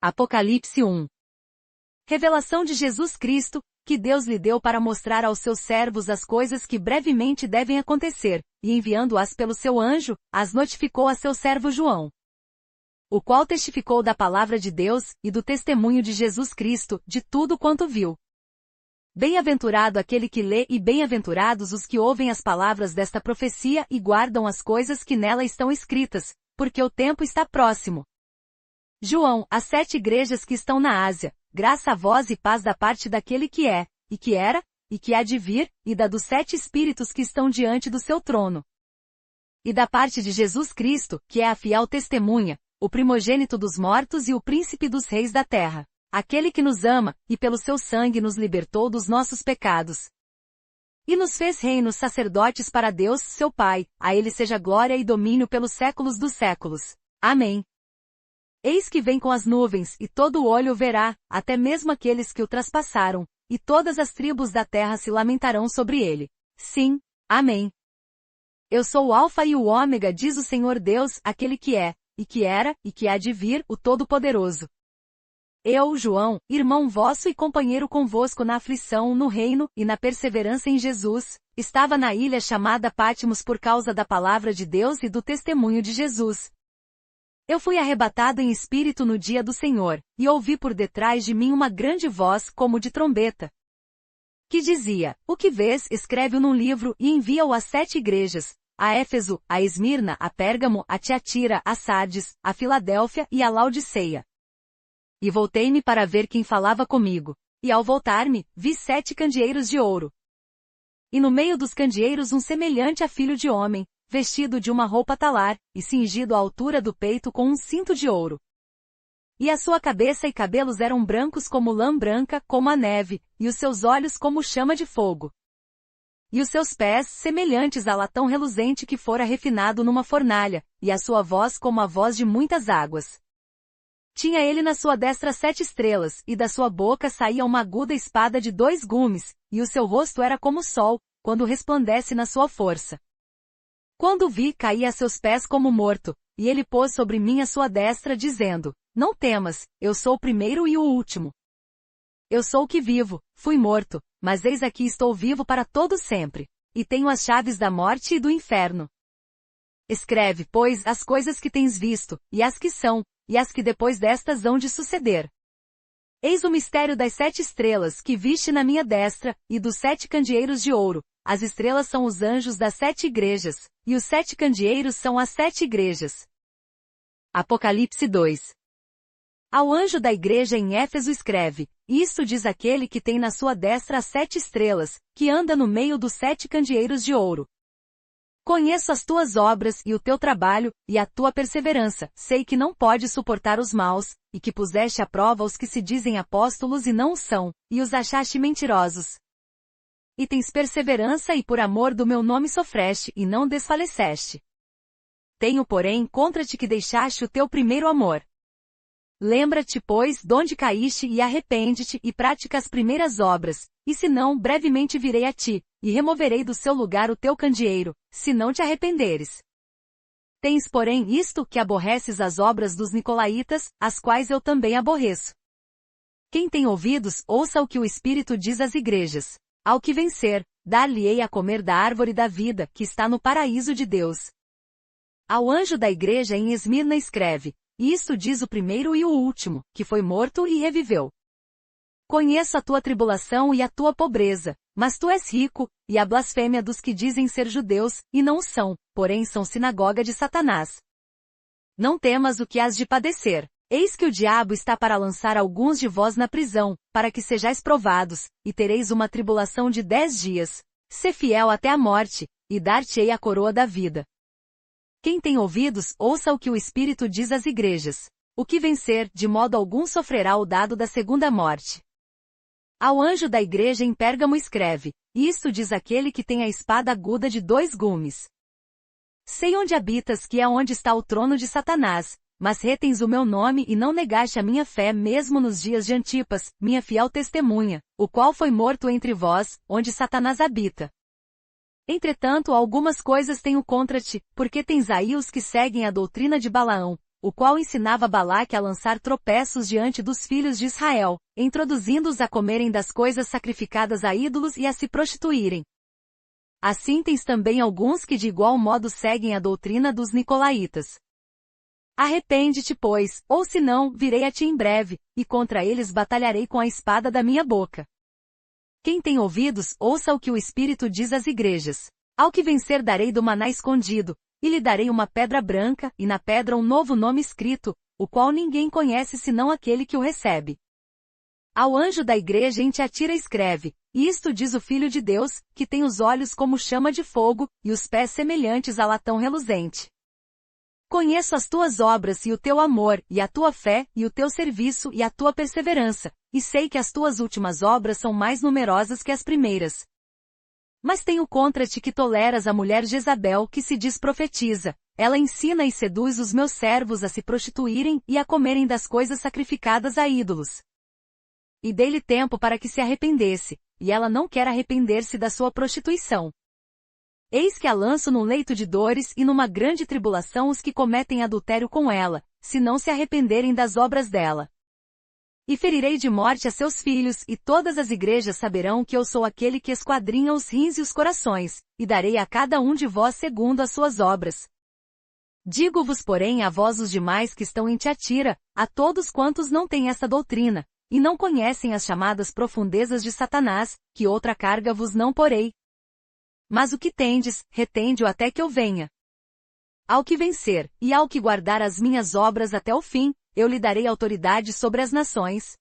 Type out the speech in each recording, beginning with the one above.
Apocalipse 1. Revelação de Jesus Cristo, que Deus lhe deu para mostrar aos seus servos as coisas que brevemente devem acontecer, e enviando-as pelo seu anjo, as notificou a seu servo João, o qual testificou da palavra de Deus, e do testemunho de Jesus Cristo, de tudo quanto viu. Bem-aventurado aquele que lê e bem-aventurados os que ouvem as palavras desta profecia e guardam as coisas que nela estão escritas, porque o tempo está próximo. João, as 7 igrejas que estão na Ásia, graça a vós e paz da parte daquele que é, e que era, e que há de vir, e da dos 7 espíritos que estão diante do seu trono. E da parte de Jesus Cristo, que é a fiel testemunha, o primogênito dos mortos e o príncipe dos reis da terra, aquele que nos ama, e pelo seu sangue nos libertou dos nossos pecados. E nos fez reinos sacerdotes para Deus, seu Pai, a ele seja glória e domínio pelos séculos dos séculos. Amém. Eis que vem com as nuvens, e todo o olho o verá, até mesmo aqueles que o traspassaram, e todas as tribos da terra se lamentarão sobre ele. Sim, amém. Eu sou o Alfa e o Ômega, diz o Senhor Deus, aquele que é, e que era, e que há de vir, o Todo-Poderoso. Eu, João, irmão vosso e companheiro convosco na aflição, no reino, e na perseverança em Jesus, estava na ilha chamada Patmos por causa da palavra de Deus e do testemunho de Jesus. Eu fui arrebatado em espírito no dia do Senhor, e ouvi por detrás de mim uma grande voz como de trombeta, que dizia: O que vês, escreve-o num livro e envia-o às 7 igrejas, a Éfeso, a Esmirna, a Pérgamo, a Tiatira, a Sardes, a Filadélfia e a Laodiceia. E voltei-me para ver quem falava comigo, e ao voltar-me, vi 7 candeeiros de ouro. E no meio dos candeeiros um semelhante a filho de homem, vestido de uma roupa talar, e cingido à altura do peito com um cinto de ouro. E a sua cabeça e cabelos eram brancos como lã branca, como a neve, e os seus olhos como chama de fogo. E os seus pés semelhantes a latão reluzente que fora refinado numa fornalha, e a sua voz como a voz de muitas águas. Tinha ele na sua destra 7 estrelas, e da sua boca saía uma aguda espada de 2 gumes, e o seu rosto era como o sol, quando resplandece na sua força. Quando o vi, caí a seus pés como morto, e ele pôs sobre mim a sua destra, dizendo: Não temas, eu sou o primeiro e o último. Eu sou o que vivo, fui morto, mas eis aqui estou vivo para todo sempre, e tenho as chaves da morte e do inferno. Escreve, pois, as coisas que tens visto, e as que são, e as que depois destas hão de suceder. Eis o mistério das 7 estrelas que viste na minha destra, e dos 7 candeeiros de ouro. As estrelas são os anjos das 7 igrejas, e os 7 candeeiros são as 7 igrejas. Apocalipse 2. Ao anjo da igreja em Éfeso escreve: Isto diz aquele que tem na sua destra as 7 estrelas, que anda no meio dos 7 candeeiros de ouro. Conheço as tuas obras e o teu trabalho, e a tua perseverança, sei que não podes suportar os maus, e que puseste à prova os que se dizem apóstolos e não o são, e os achaste mentirosos. E tens perseverança e por amor do meu nome sofreste e não desfaleceste. Tenho porém contra ti que deixaste o teu primeiro amor. Lembra-te, pois, donde caíste e arrepende-te e pratica as primeiras obras, e se não, brevemente virei a ti, e removerei do seu lugar o teu candeeiro, se não te arrependeres. Tens porém isto, que aborreces as obras dos nicolaítas, as quais eu também aborreço. Quem tem ouvidos, ouça o que o Espírito diz às igrejas. Ao que vencer, dar-lhe-ei a comer da árvore da vida, que está no paraíso de Deus. Ao anjo da igreja em Esmirna escreve: Isto diz o primeiro e o último, que foi morto e reviveu. Conheço a tua tribulação e a tua pobreza, mas tu és rico, e a blasfêmia dos que dizem ser judeus, e não o são, porém são sinagoga de Satanás. Não temas o que hás de padecer. Eis que o diabo está para lançar alguns de vós na prisão, para que sejais provados, e tereis uma tribulação de 10 dias. Sê fiel até a morte, e dar-te-ei a coroa da vida. Quem tem ouvidos, ouça o que o Espírito diz às igrejas. O que vencer, de modo algum sofrerá o dado da segunda morte. Ao anjo da igreja em Pérgamo escreve: Isto diz aquele que tem a espada aguda de 2 gumes. Sei onde habitas, que é onde está o trono de Satanás, mas retens o meu nome e não negaste a minha fé mesmo nos dias de Antipas, minha fiel testemunha, o qual foi morto entre vós, onde Satanás habita. Entretanto, algumas coisas tenho contra ti, porque tens aí os que seguem a doutrina de Balaão, o qual ensinava Balaque a lançar tropeços diante dos filhos de Israel, introduzindo-os a comerem das coisas sacrificadas a ídolos e a se prostituírem. Assim tens também alguns que de igual modo seguem a doutrina dos nicolaítas. Arrepende-te, pois, ou senão, virei a ti em breve, e contra eles batalharei com a espada da minha boca. Quem tem ouvidos, ouça o que o Espírito diz às igrejas. Ao que vencer darei do maná escondido, e lhe darei uma pedra branca, e na pedra um novo nome escrito, o qual ninguém conhece senão aquele que o recebe. Ao anjo da igreja em Tiatira escreve, isto diz o Filho de Deus, que tem os olhos como chama de fogo, e os pés semelhantes a latão reluzente. Conheço as tuas obras e o teu amor, e a tua fé, e o teu serviço e a tua perseverança, e sei que as tuas últimas obras são mais numerosas que as primeiras. Mas tenho contra ti que toleras a mulher Jezabel que se diz profetiza, ela ensina e seduz os meus servos a se prostituírem e a comerem das coisas sacrificadas a ídolos. E dei-lhe tempo para que se arrependesse, e ela não quer arrepender-se da sua prostituição. Eis que a lanço num leito de dores e numa grande tribulação os que cometem adultério com ela, se não se arrependerem das obras dela. E ferirei de morte a seus filhos, e todas as igrejas saberão que eu sou aquele que esquadrinha os rins e os corações, e darei a cada um de vós segundo as suas obras. Digo-vos, porém, a vós os demais que estão em Tiatira, a todos quantos não têm esta doutrina, e não conhecem as chamadas profundezas de Satanás, que outra carga vos não porei. Mas o que tendes, retende-o até que eu venha. Ao que vencer, e ao que guardar as minhas obras até o fim, eu lhe darei autoridade sobre as nações.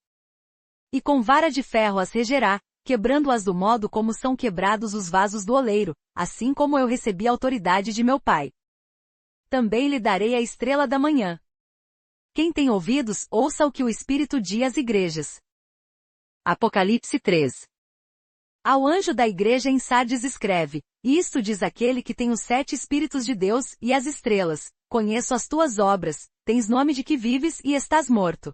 E com vara de ferro as regerá, quebrando-as do modo como são quebrados os vasos do oleiro, assim como eu recebi a autoridade de meu Pai. Também lhe darei a estrela da manhã. Quem tem ouvidos, ouça o que o Espírito diz às igrejas. Apocalipse 3. Ao anjo da igreja em Sardes escreve, isto diz aquele que tem os 7 Espíritos de Deus e as estrelas, conheço as tuas obras, tens nome de que vives e estás morto.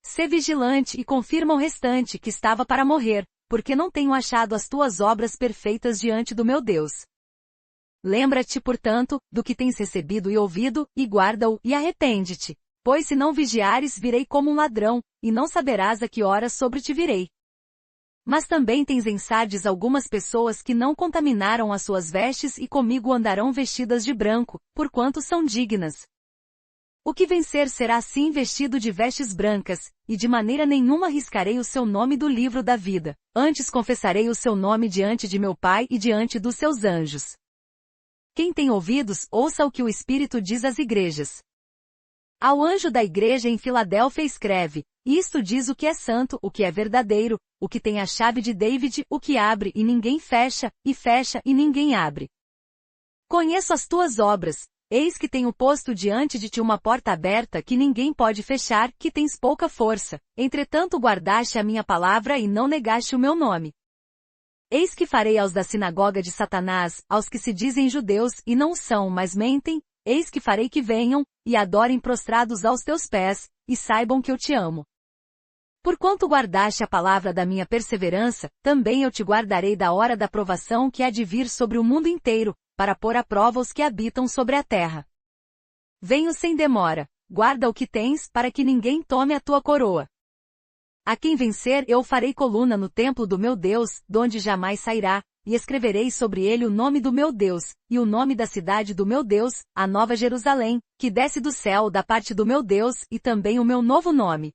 Sê vigilante e confirma o restante que estava para morrer, porque não tenho achado as tuas obras perfeitas diante do meu Deus. Lembra-te, portanto, do que tens recebido e ouvido, e guarda-o, e arrepende-te, pois se não vigiares virei como um ladrão, e não saberás a que horas sobre ti virei. Mas também tens em Sardes algumas pessoas que não contaminaram as suas vestes e comigo andarão vestidas de branco, porquanto são dignas. O que vencer será assim vestido de vestes brancas, e de maneira nenhuma riscarei o seu nome do livro da vida, antes confessarei o seu nome diante de meu Pai e diante dos seus anjos. Quem tem ouvidos, ouça o que o Espírito diz às igrejas. Ao anjo da igreja em Filadélfia escreve, isto diz o que é santo, o que é verdadeiro, o que tem a chave de David, o que abre e ninguém fecha e ninguém abre. Conheço as tuas obras, eis que tenho posto diante de ti uma porta aberta que ninguém pode fechar, que tens pouca força, entretanto guardaste a minha palavra e não negaste o meu nome. Eis que farei aos da sinagoga de Satanás, aos que se dizem judeus e não são, mas mentem, eis que farei que venham, e adorem prostrados aos teus pés, e saibam que eu te amo. Porquanto guardaste a palavra da minha perseverança, também eu te guardarei da hora da provação que há de vir sobre o mundo inteiro, para pôr à prova os que habitam sobre a terra. Venho sem demora, guarda o que tens, para que ninguém tome a tua coroa. A quem vencer eu farei coluna no templo do meu Deus, donde jamais sairá, e escreverei sobre ele o nome do meu Deus, e o nome da cidade do meu Deus, a Nova Jerusalém, que desce do céu da parte do meu Deus, e também o meu novo nome.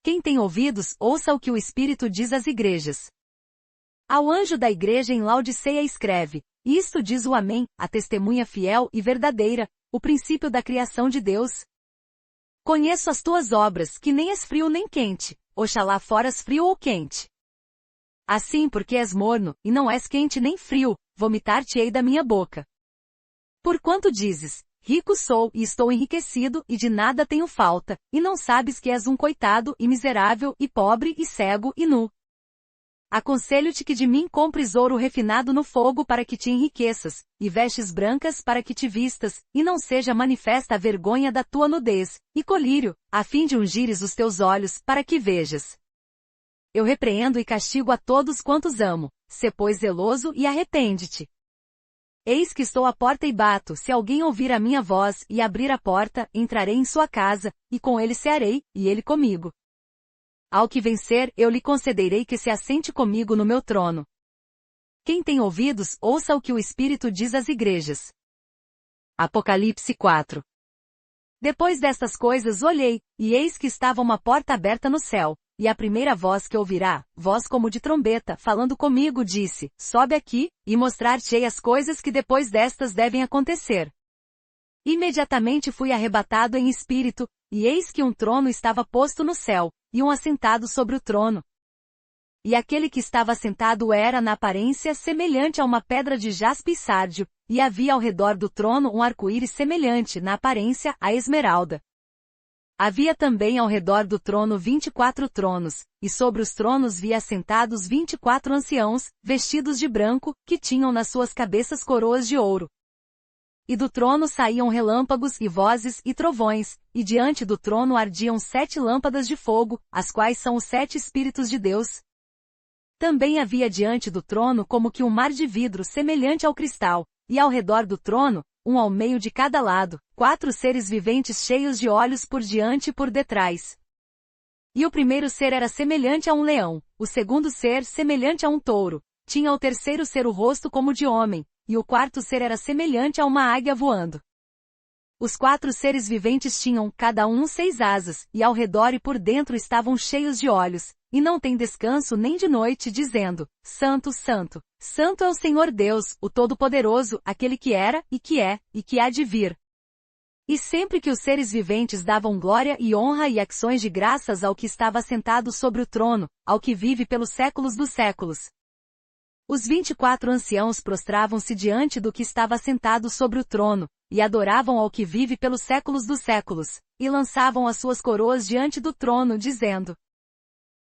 Quem tem ouvidos, ouça o que o Espírito diz às igrejas. Ao anjo da igreja em Laodiceia escreve, isto diz o Amém, a testemunha fiel e verdadeira, o princípio da criação de Deus. Conheço as tuas obras, que nem és frio nem quente, oxalá foras frio ou quente. Assim porque és morno, e não és quente nem frio, vomitar-te-ei da minha boca. Porquanto dizes, rico sou e estou enriquecido e de nada tenho falta, e não sabes que és um coitado e miserável e pobre e cego e nu. Aconselho-te que de mim compres ouro refinado no fogo para que te enriqueças, e vestes brancas para que te vistas, e não seja manifesta a vergonha da tua nudez, e colírio, a fim de ungires os teus olhos, para que vejas. Eu repreendo e castigo a todos quantos amo, sê pois zeloso e arrepende-te. Eis que estou à porta e bato, se alguém ouvir a minha voz e abrir a porta, entrarei em sua casa, e com ele cearei, e ele comigo. Ao que vencer, eu lhe concederei que se assente comigo no meu trono. Quem tem ouvidos, ouça o que o Espírito diz às igrejas. Apocalipse 4. Depois destas coisas olhei, e eis que estava uma porta aberta no céu, e a primeira voz que ouvirá, voz como de trombeta, falando comigo, disse, sobe aqui, e mostrar-te-ei as coisas que depois destas devem acontecer. Imediatamente fui arrebatado em espírito, e eis que um trono estava posto no céu, e um assentado sobre o trono. E aquele que estava assentado era na aparência semelhante a uma pedra de jaspe e sárdio, e havia ao redor do trono um arco-íris semelhante na aparência a esmeralda. Havia também ao redor do trono 24 tronos, e sobre os tronos via assentados 24 anciãos, vestidos de branco, que tinham nas suas cabeças coroas de ouro. E do trono saíam relâmpagos e vozes e trovões, e diante do trono ardiam 7 lâmpadas de fogo, as quais são os 7 Espíritos de Deus. Também havia diante do trono como que um mar de vidro semelhante ao cristal, e ao redor do trono, um ao meio de cada lado, 4 seres viventes cheios de olhos por diante e por detrás. E o primeiro ser era semelhante a um leão, o segundo ser semelhante a um touro, tinha o terceiro ser o rosto como de homem, e o quarto ser era semelhante a uma águia voando. Os 4 seres viventes tinham, cada um 6 asas, e ao redor e por dentro estavam cheios de olhos, e não tem descanso nem de noite, dizendo, Santo, Santo, Santo é o Senhor Deus, o Todo-Poderoso, aquele que era, e que há de vir. E sempre que os seres viventes davam glória e honra e ações de graças ao que estava sentado sobre o trono, ao que vive pelos séculos dos séculos. Os 24 anciãos prostravam-se diante do que estava sentado sobre o trono, e adoravam ao que vive pelos séculos dos séculos, e lançavam as suas coroas diante do trono, dizendo,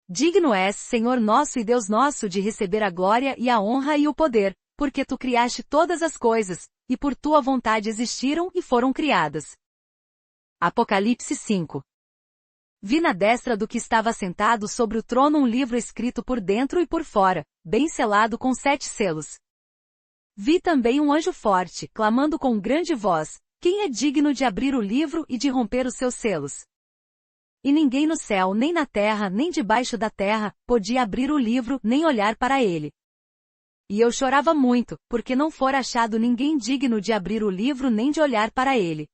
Digno és, Senhor nosso e Deus nosso, de receber a glória e a honra e o poder, porque tu criaste todas as coisas, e por tua vontade existiram e foram criadas. Apocalipse 5. Vi na destra do que estava sentado sobre o trono um livro escrito por dentro e por fora, bem selado com 7 selos. Vi também um anjo forte, clamando com grande voz, quem é digno de abrir o livro e de romper os seus selos? E ninguém no céu, nem na terra, nem debaixo da terra, podia abrir o livro, nem olhar para ele. E eu chorava muito, porque não fora achado ninguém digno de abrir o livro nem de olhar para ele.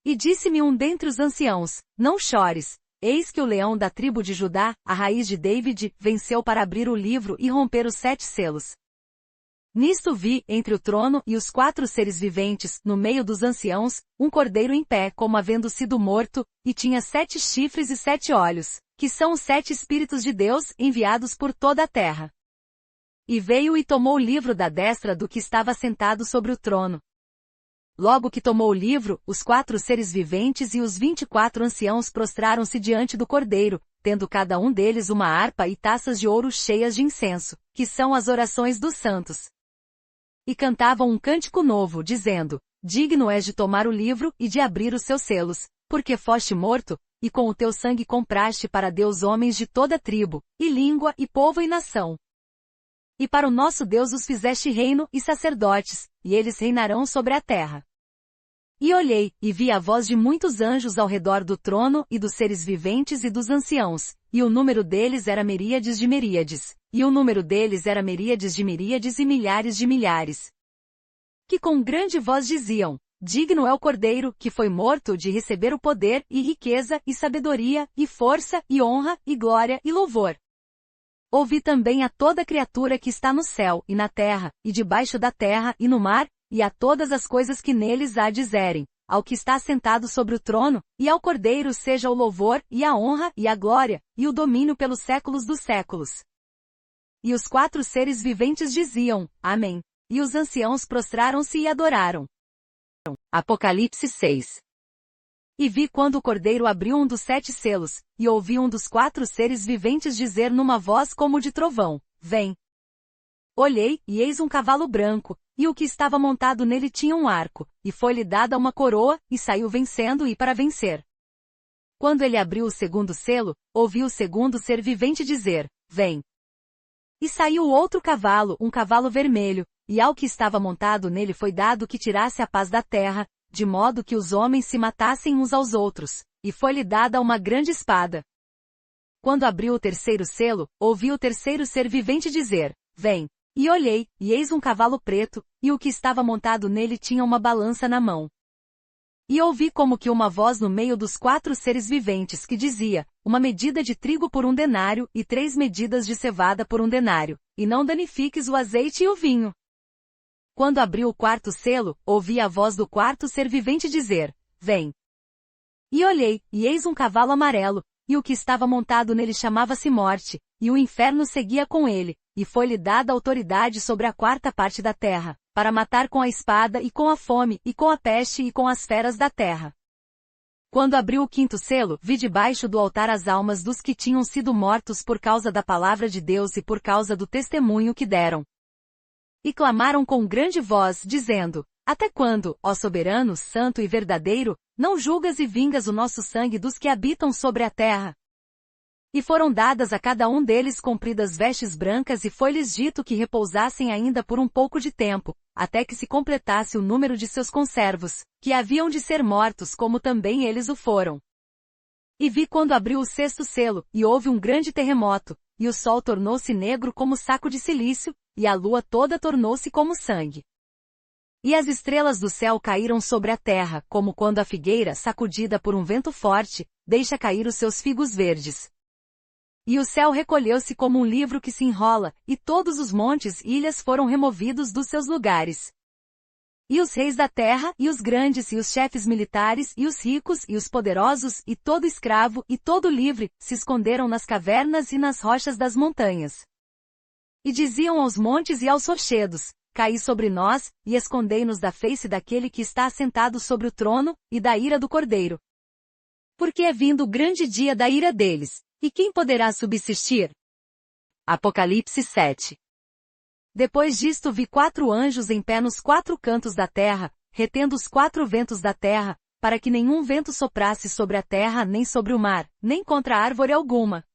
E disse-me um dentre os anciãos, não chores, eis que o leão da tribo de Judá, a raiz de David, venceu para abrir o livro e romper os 7 selos. Nisto vi, entre o trono e os 4 seres viventes, no meio dos anciãos, um cordeiro em pé como havendo sido morto, e tinha 7 chifres e 7 olhos, que são os 7 Espíritos de Deus enviados por toda a terra. E veio e tomou o livro da destra do que estava sentado sobre o trono. Logo que tomou o livro, os 4 seres viventes e os 24 anciãos prostraram-se diante do cordeiro, tendo cada um deles uma harpa e taças de ouro cheias de incenso, que são as orações dos santos. E cantavam um cântico novo, dizendo, Digno és de tomar o livro e de abrir os seus selos, porque foste morto, e com o teu sangue compraste para Deus homens de toda tribo, e língua, e povo e nação. E para o nosso Deus os fizeste reino e sacerdotes, e eles reinarão sobre a terra. E olhei, e vi a voz de muitos anjos ao redor do trono e dos seres viventes e dos anciãos, e o número deles era miríades de miríades, e o número deles era miríades de miríades e milhares de milhares. Que com grande voz diziam, Digno é o Cordeiro, que foi morto, de receber o poder, e riqueza, e sabedoria, e força, e honra, e glória, e louvor. Ouvi também a toda criatura que está no céu, e na terra, e debaixo da terra, e no mar, e a todas as coisas que neles há dizerem, ao que está sentado sobre o trono, e ao Cordeiro seja o louvor, e a honra, e a glória, e o domínio pelos séculos dos séculos. E os 4 seres viventes diziam, Amém. E os anciãos prostraram-se e adoraram. Apocalipse 6. E vi quando o Cordeiro abriu um dos 7 selos, e ouvi um dos 4 seres viventes dizer numa voz como de trovão, Vem. Olhei, e eis um cavalo branco, e o que estava montado nele tinha um arco, e foi-lhe dada uma coroa, e saiu vencendo e para vencer. Quando ele abriu o segundo selo, ouvi o segundo ser vivente dizer, Vem. E saiu outro cavalo, um cavalo vermelho, e ao que estava montado nele foi dado que tirasse a paz da terra, de modo que os homens se matassem uns aos outros, e foi-lhe dada uma grande espada. Quando abriu o terceiro selo, ouvi o terceiro ser vivente dizer: Vem! E olhei, e eis um cavalo preto, e o que estava montado nele tinha uma balança na mão. E ouvi como que uma voz no meio dos 4 seres viventes que dizia: uma medida de trigo por 1 denário, e 3 medidas de cevada por 1 denário, e não danifiques o azeite e o vinho. Quando abriu o 4º selo, ouvi a voz do 4º ser vivente dizer: Vem! E olhei, e eis um cavalo amarelo, e o que estava montado nele chamava-se Morte, e o inferno seguia com ele, e foi-lhe dada autoridade sobre a 4ª parte da terra, para matar com a espada e com a fome, e com a peste e com as feras da terra. Quando abriu o 5º selo, vi debaixo do altar as almas dos que tinham sido mortos por causa da palavra de Deus e por causa do testemunho que deram. E clamaram com grande voz, dizendo: Até quando, ó soberano, santo e verdadeiro, não julgas e vingas o nosso sangue dos que habitam sobre a terra? E foram dadas a cada um deles compridas vestes brancas e foi-lhes dito que repousassem ainda por um pouco de tempo, até que se completasse o número de seus conservos, que haviam de ser mortos como também eles o foram. E vi quando abriu o 6º selo, e houve um grande terremoto, e o sol tornou-se negro como saco de cilício, e a lua toda tornou-se como sangue. E as estrelas do céu caíram sobre a terra, como quando a figueira, sacudida por um vento forte, deixa cair os seus figos verdes. E o céu recolheu-se como um livro que se enrola, e todos os montes e ilhas foram removidos dos seus lugares. E os reis da terra, e os grandes, e os chefes militares, e os ricos, e os poderosos, e todo escravo, e todo livre, se esconderam nas cavernas e nas rochas das montanhas. E diziam aos montes e aos rochedos: Caí sobre nós, e escondei-nos da face daquele que está assentado sobre o trono, e da ira do Cordeiro. Porque é vindo o grande dia da ira deles, e quem poderá subsistir? Apocalipse 7. Depois disto vi 4 anjos em pé nos 4 cantos da terra, retendo os 4 ventos da terra, para que nenhum vento soprasse sobre a terra nem sobre o mar, nem contra árvore alguma.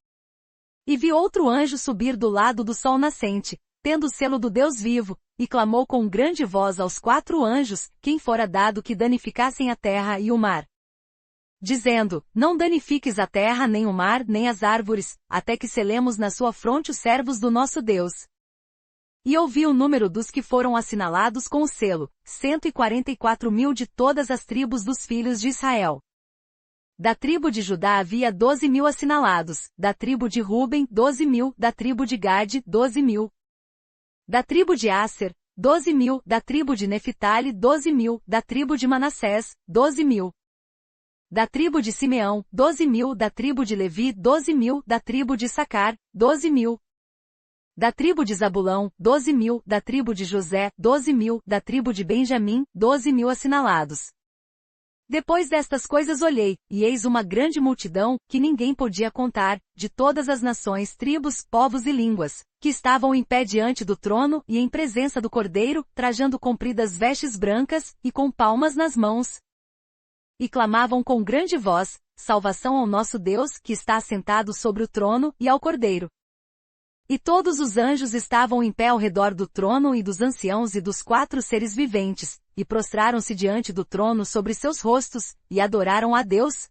E vi outro anjo subir do lado do sol nascente, tendo o selo do Deus vivo, e clamou com grande voz aos 4 anjos, quem fora dado que danificassem a terra e o mar, dizendo: Não danifiques a terra nem o mar nem as árvores, até que selemos na sua fronte os servos do nosso Deus. E ouvi o número dos que foram assinalados com o selo: 144.000 de todas as tribos dos filhos de Israel. Da tribo de Judá havia 12.000 assinalados, da tribo de Ruben 12.000, da tribo de Gade 12.000. Da tribo de Asser, 12.000, da tribo de Neftali 12.000, da tribo de Manassés, 12.000. Da tribo de Simeão, 12.000, da tribo de Levi 12.000, da tribo de Issacar, 12.000. Da tribo de Zabulão, 12.000, da tribo de José, 12.000, da tribo de Benjamim, 12.000 assinalados. Depois destas coisas olhei, e eis uma grande multidão, que ninguém podia contar, de todas as nações, tribos, povos e línguas, que estavam em pé diante do trono e em presença do Cordeiro, trajando compridas vestes brancas, e com palmas nas mãos. E clamavam com grande voz: Salvação ao nosso Deus, que está assentado sobre o trono, e ao Cordeiro. E todos os anjos estavam em pé ao redor do trono e dos anciãos e dos 4 seres viventes, e prostraram-se diante do trono sobre seus rostos, e adoraram a Deus,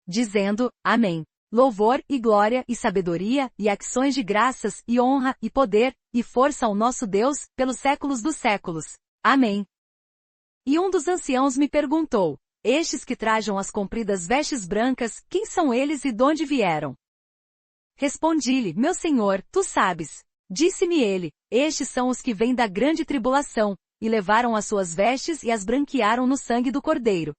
dizendo: Amém. Louvor, e glória, e sabedoria, e ações de graças, e honra, e poder, e força ao nosso Deus, pelos séculos dos séculos. Amém. E um dos anciãos me perguntou: Estes que trajam as compridas vestes brancas, quem são eles e donde vieram? Respondi-lhe: Meu senhor, tu sabes. Disse-me ele: Estes são os que vêm da grande tribulação, e levaram as suas vestes e as branquearam no sangue do Cordeiro.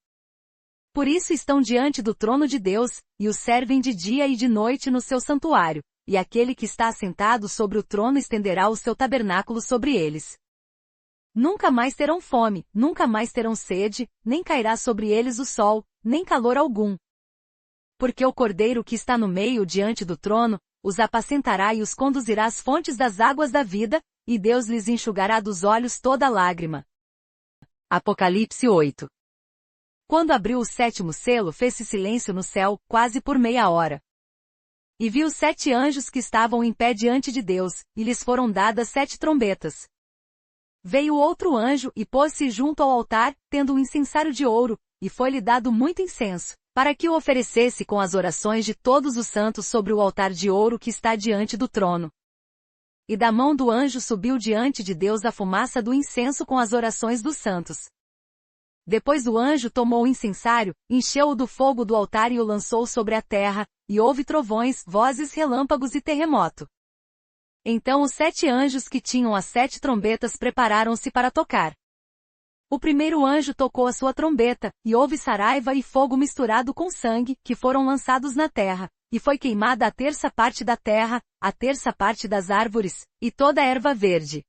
Por isso estão diante do trono de Deus, e o servem de dia e de noite no seu santuário, e aquele que está assentado sobre o trono estenderá o seu tabernáculo sobre eles. Nunca mais terão fome, nunca mais terão sede, nem cairá sobre eles o sol, nem calor algum. Porque o Cordeiro que está no meio diante do trono, os apacentará e os conduzirá às fontes das águas da vida, e Deus lhes enxugará dos olhos toda lágrima. Apocalipse 8. Quando abriu o 7º selo, fez-se silêncio no céu, quase por meia hora. E vi os 7 anjos que estavam em pé diante de Deus, e lhes foram dadas 7 trombetas. Veio outro anjo e pôs-se junto ao altar, tendo um incensário de ouro, e foi-lhe dado muito incenso, para que o oferecesse com as orações de todos os santos sobre o altar de ouro que está diante do trono. E da mão do anjo subiu diante de Deus a fumaça do incenso com as orações dos santos. Depois o anjo tomou o incensário, encheu-o do fogo do altar e o lançou sobre a terra, e houve trovões, vozes, relâmpagos e terremoto. Então os 7 anjos que tinham as 7 trombetas prepararam-se para tocar. O primeiro anjo tocou a sua trombeta, e houve saraiva e fogo misturado com sangue, que foram lançados na terra, e foi queimada a terça parte da terra, a terça parte das árvores, e toda a erva verde.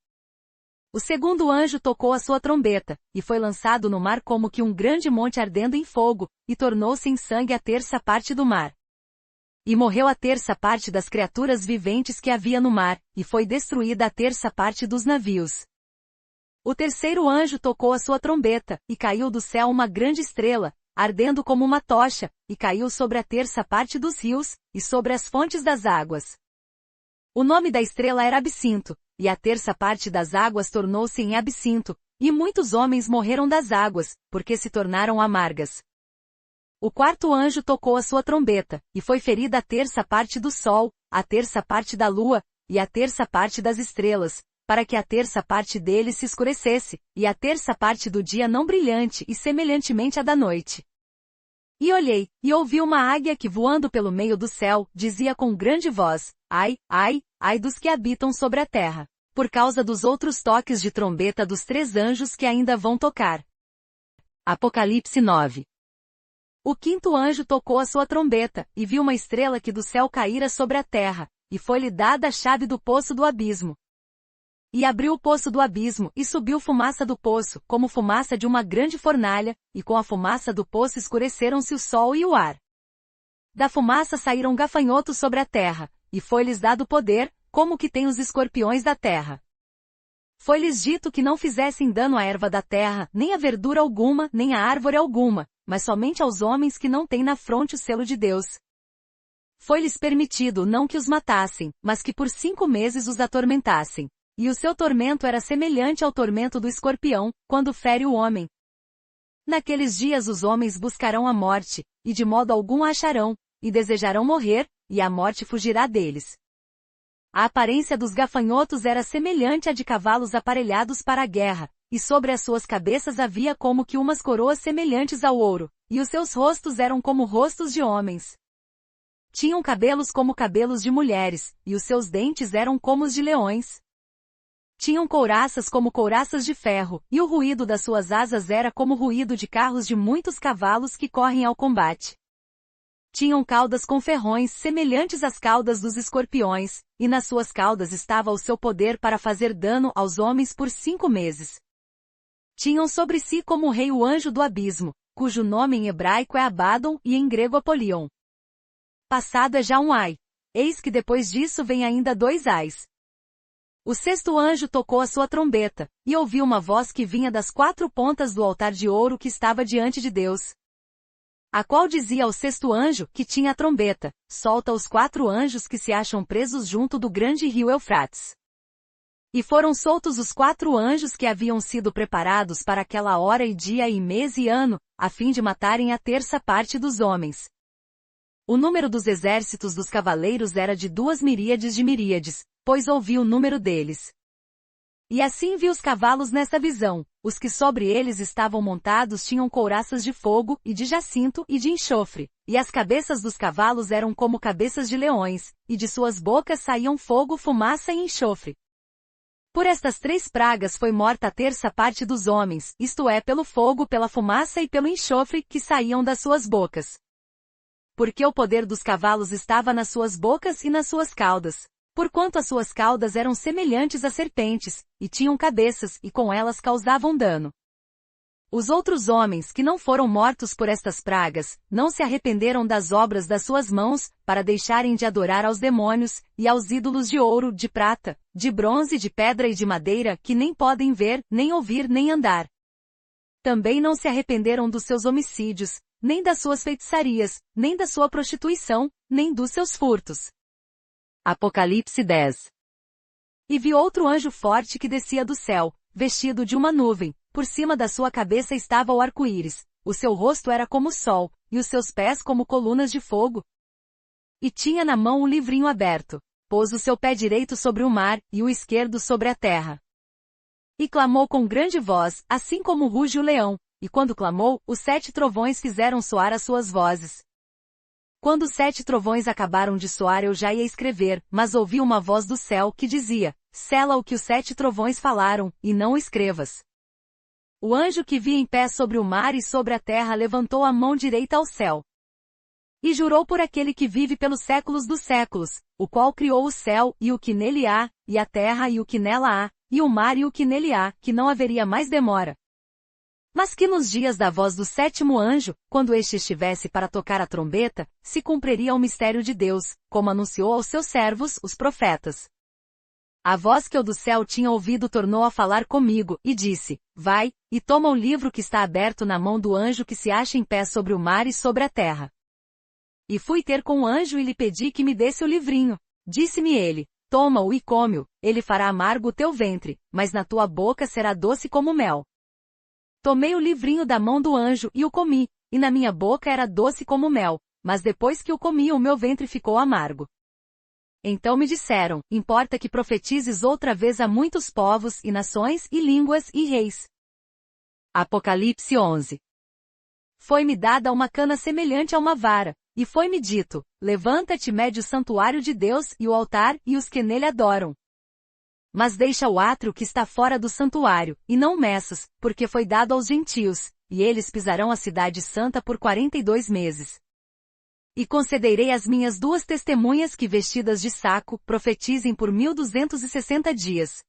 O segundo anjo tocou a sua trombeta, e foi lançado no mar como que um grande monte ardendo em fogo, e tornou-se em sangue a terça parte do mar. E morreu a terça parte das criaturas viventes que havia no mar, e foi destruída a terça parte dos navios. O terceiro anjo tocou a sua trombeta, e caiu do céu uma grande estrela, ardendo como uma tocha, e caiu sobre a terça parte dos rios, e sobre as fontes das águas. O nome da estrela era Absinto, e a terça parte das águas tornou-se em absinto, e muitos homens morreram das águas, porque se tornaram amargas. O quarto anjo tocou a sua trombeta, e foi ferida a terça parte do sol, a terça parte da lua, e a terça parte das estrelas, para que a terça parte deles se escurecesse, e a terça parte do dia não brilhante e semelhantemente à da noite. E olhei, e ouvi uma águia que voando pelo meio do céu, dizia com grande voz, ai, ai, ai dos que habitam sobre a terra, por causa dos outros toques de trombeta dos 3 anjos que ainda vão tocar. Apocalipse 9. O quinto anjo tocou a sua trombeta, e viu uma estrela que do céu caíra sobre a terra, e foi-lhe dada a chave do poço do abismo. E abriu o poço do abismo, e subiu fumaça do poço, como fumaça de uma grande fornalha, e com a fumaça do poço escureceram-se o sol e o ar. Da fumaça saíram gafanhotos sobre a terra, e foi-lhes dado poder, como que tem os escorpiões da terra. Foi-lhes dito que não fizessem dano à erva da terra, nem a verdura alguma, nem a árvore alguma, mas somente aos homens que não têm na fronte o selo de Deus. Foi-lhes permitido não que os matassem, mas que por 5 meses os atormentassem. E o seu tormento era semelhante ao tormento do escorpião, quando fere o homem. Naqueles dias os homens buscarão a morte, e de modo algum a acharão, e desejarão morrer, e a morte fugirá deles. A aparência dos gafanhotos era semelhante à de cavalos aparelhados para a guerra, e sobre as suas cabeças havia como que umas coroas semelhantes ao ouro, e os seus rostos eram como rostos de homens. Tinham cabelos como cabelos de mulheres, e os seus dentes eram como os de leões. Tinham couraças como couraças de ferro, e o ruído das suas asas era como o ruído de carros de muitos cavalos que correm ao combate. Tinham caudas com ferrões semelhantes às caudas dos escorpiões, e nas suas caudas estava o seu poder para fazer dano aos homens por 5 meses. Tinham sobre si como o rei o anjo do abismo, cujo nome em hebraico é Abaddon e em grego Apolion. Passado é já um ai. Eis que depois disso vem ainda 2 ais. O sexto anjo tocou a sua trombeta, e ouviu uma voz que vinha das 4 pontas do altar de ouro que estava diante de Deus. A qual dizia ao sexto anjo, que tinha a trombeta, solta os 4 anjos que se acham presos junto do grande rio Eufrates. E foram soltos os 4 anjos que haviam sido preparados para aquela hora e dia e mês e ano, a fim de matarem a terça parte dos homens. O número dos exércitos dos cavaleiros era de 2 miríades de miríades, pois ouvi o número deles. E assim vi os cavalos nessa visão, os que sobre eles estavam montados tinham couraças de fogo, e de jacinto, e de enxofre, e as cabeças dos cavalos eram como cabeças de leões, e de suas bocas saíam fogo, fumaça e enxofre. Por estas 3 pragas foi morta a terça parte dos homens, isto é, pelo fogo, pela fumaça e pelo enxofre, que saíam das suas bocas. Porque o poder dos cavalos estava nas suas bocas e nas suas caudas. Porquanto as suas caudas eram semelhantes a serpentes, e tinham cabeças, e com elas causavam dano. Os outros homens que não foram mortos por estas pragas, não se arrependeram das obras das suas mãos, para deixarem de adorar aos demônios, e aos ídolos de ouro, de prata, de bronze, de pedra e de madeira, que nem podem ver, nem ouvir, nem andar. Também não se arrependeram dos seus homicídios, nem das suas feitiçarias, nem da sua prostituição, nem dos seus furtos. Apocalipse 10. E vi outro anjo forte que descia do céu, vestido de uma nuvem, por cima da sua cabeça estava o arco-íris, o seu rosto era como o sol, e os seus pés como colunas de fogo. E tinha na mão um livrinho aberto. Pôs o seu pé direito sobre o mar, e o esquerdo sobre a terra. E clamou com grande voz, assim como ruge o leão, e quando clamou, os 7 trovões fizeram soar as suas vozes. Quando os 7 trovões acabaram de soar eu já ia escrever, mas ouvi uma voz do céu que dizia, sela o que os 7 trovões falaram, e não escrevas. O anjo que via em pé sobre o mar e sobre a terra levantou a mão direita ao céu. E jurou por aquele que vive pelos séculos dos séculos, o qual criou o céu e o que nele há, e a terra e o que nela há, e o mar e o que nele há, que não haveria mais demora. Mas que nos dias da voz do 7º anjo, quando este estivesse para tocar a trombeta, se cumpriria o mistério de Deus, como anunciou aos seus servos, os profetas. A voz que eu do céu tinha ouvido tornou a falar comigo, e disse, vai, e toma o livro que está aberto na mão do anjo que se acha em pé sobre o mar e sobre a terra. E fui ter com o anjo e lhe pedi que me desse o livrinho. Disse-me ele, toma-o e come-o, ele fará amargo o teu ventre, mas na tua boca será doce como mel. Tomei o livrinho da mão do anjo e o comi, e na minha boca era doce como mel, mas depois que o comi o meu ventre ficou amargo. Então me disseram, importa que profetizes outra vez a muitos povos e nações e línguas e reis. Apocalipse 11. Foi-me dada uma cana semelhante a uma vara, e foi-me dito, levanta-te, mede o santuário de Deus e o altar e os que nele adoram. Mas deixa o átrio que está fora do santuário, e não meças, porque foi dado aos gentios, e eles pisarão a cidade santa por 42 meses. E concederei às minhas 2 testemunhas que vestidas de saco, profetizem por 1260 dias.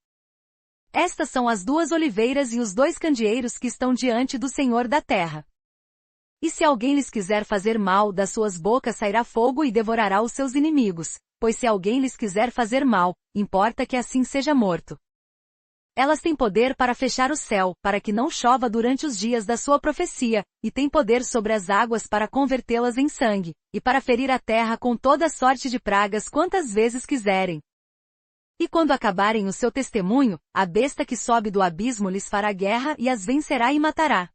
Estas são as 2 oliveiras e os 2 candeeiros que estão diante do Senhor da terra. E se alguém lhes quiser fazer mal, das suas bocas sairá fogo e devorará os seus inimigos, pois se alguém lhes quiser fazer mal, importa que assim seja morto. Elas têm poder para fechar o céu, para que não chova durante os dias da sua profecia, e têm poder sobre as águas para convertê-las em sangue, e para ferir a terra com toda sorte de pragas quantas vezes quiserem. E quando acabarem o seu testemunho, a besta que sobe do abismo lhes fará guerra e as vencerá e matará.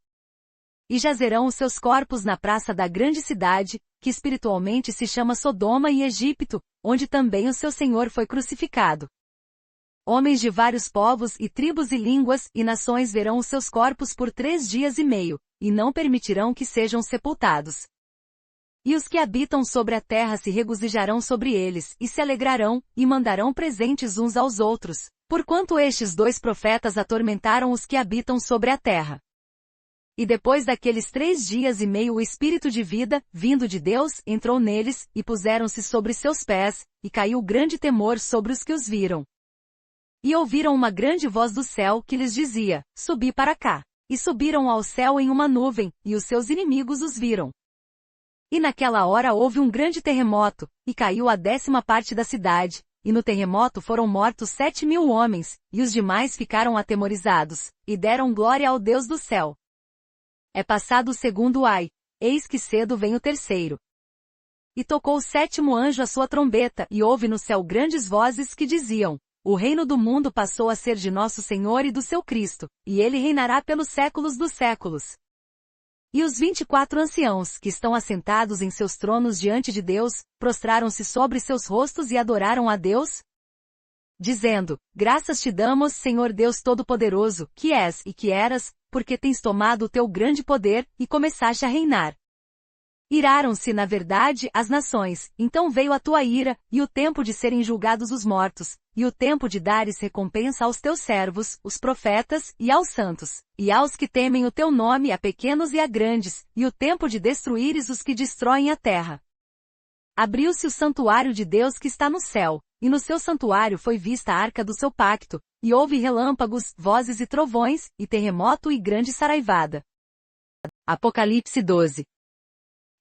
E jazerão os seus corpos na praça da grande cidade, que espiritualmente se chama Sodoma e Egipto, onde também o seu Senhor foi crucificado. Homens de vários povos e tribos e línguas e nações verão os seus corpos por 3 dias e meio, e não permitirão que sejam sepultados. E os que habitam sobre a terra se regozijarão sobre eles, e se alegrarão, e mandarão presentes uns aos outros, porquanto estes 2 profetas atormentaram os que habitam sobre a terra. E depois daqueles 3 dias e meio o Espírito de vida, vindo de Deus, entrou neles, e puseram-se sobre seus pés, e caiu grande temor sobre os que os viram. E ouviram uma grande voz do céu que lhes dizia, subi para cá. E subiram ao céu em uma nuvem, e os seus inimigos os viram. E naquela hora houve um grande terremoto, e caiu a 10ª parte da cidade, e no terremoto foram mortos 7.000 homens, e os demais ficaram atemorizados, e deram glória ao Deus do céu. É passado o 2º ai, eis que cedo vem o 3º. E tocou o 7º anjo a sua trombeta, e houve no céu grandes vozes que diziam, o reino do mundo passou a ser de nosso Senhor e do seu Cristo, e ele reinará pelos séculos dos séculos. E os 24 anciãos, que estão assentados em seus tronos diante de Deus, prostraram-se sobre seus rostos e adoraram a Deus, dizendo, graças te damos, Senhor Deus Todo-Poderoso, que és e que eras, porque tens tomado o teu grande poder, e começaste a reinar. Iraram-se, na verdade, as nações, então veio a tua ira, e o tempo de serem julgados os mortos, e o tempo de dares recompensa aos teus servos, os profetas, e aos santos, e aos que temem o teu nome, a pequenos e a grandes, e o tempo de destruíres os que destroem a terra. Abriu-se o santuário de Deus que está no céu, e no seu santuário foi vista a arca do seu pacto, e houve relâmpagos, vozes e trovões, e terremoto e grande saraivada. Apocalipse 12.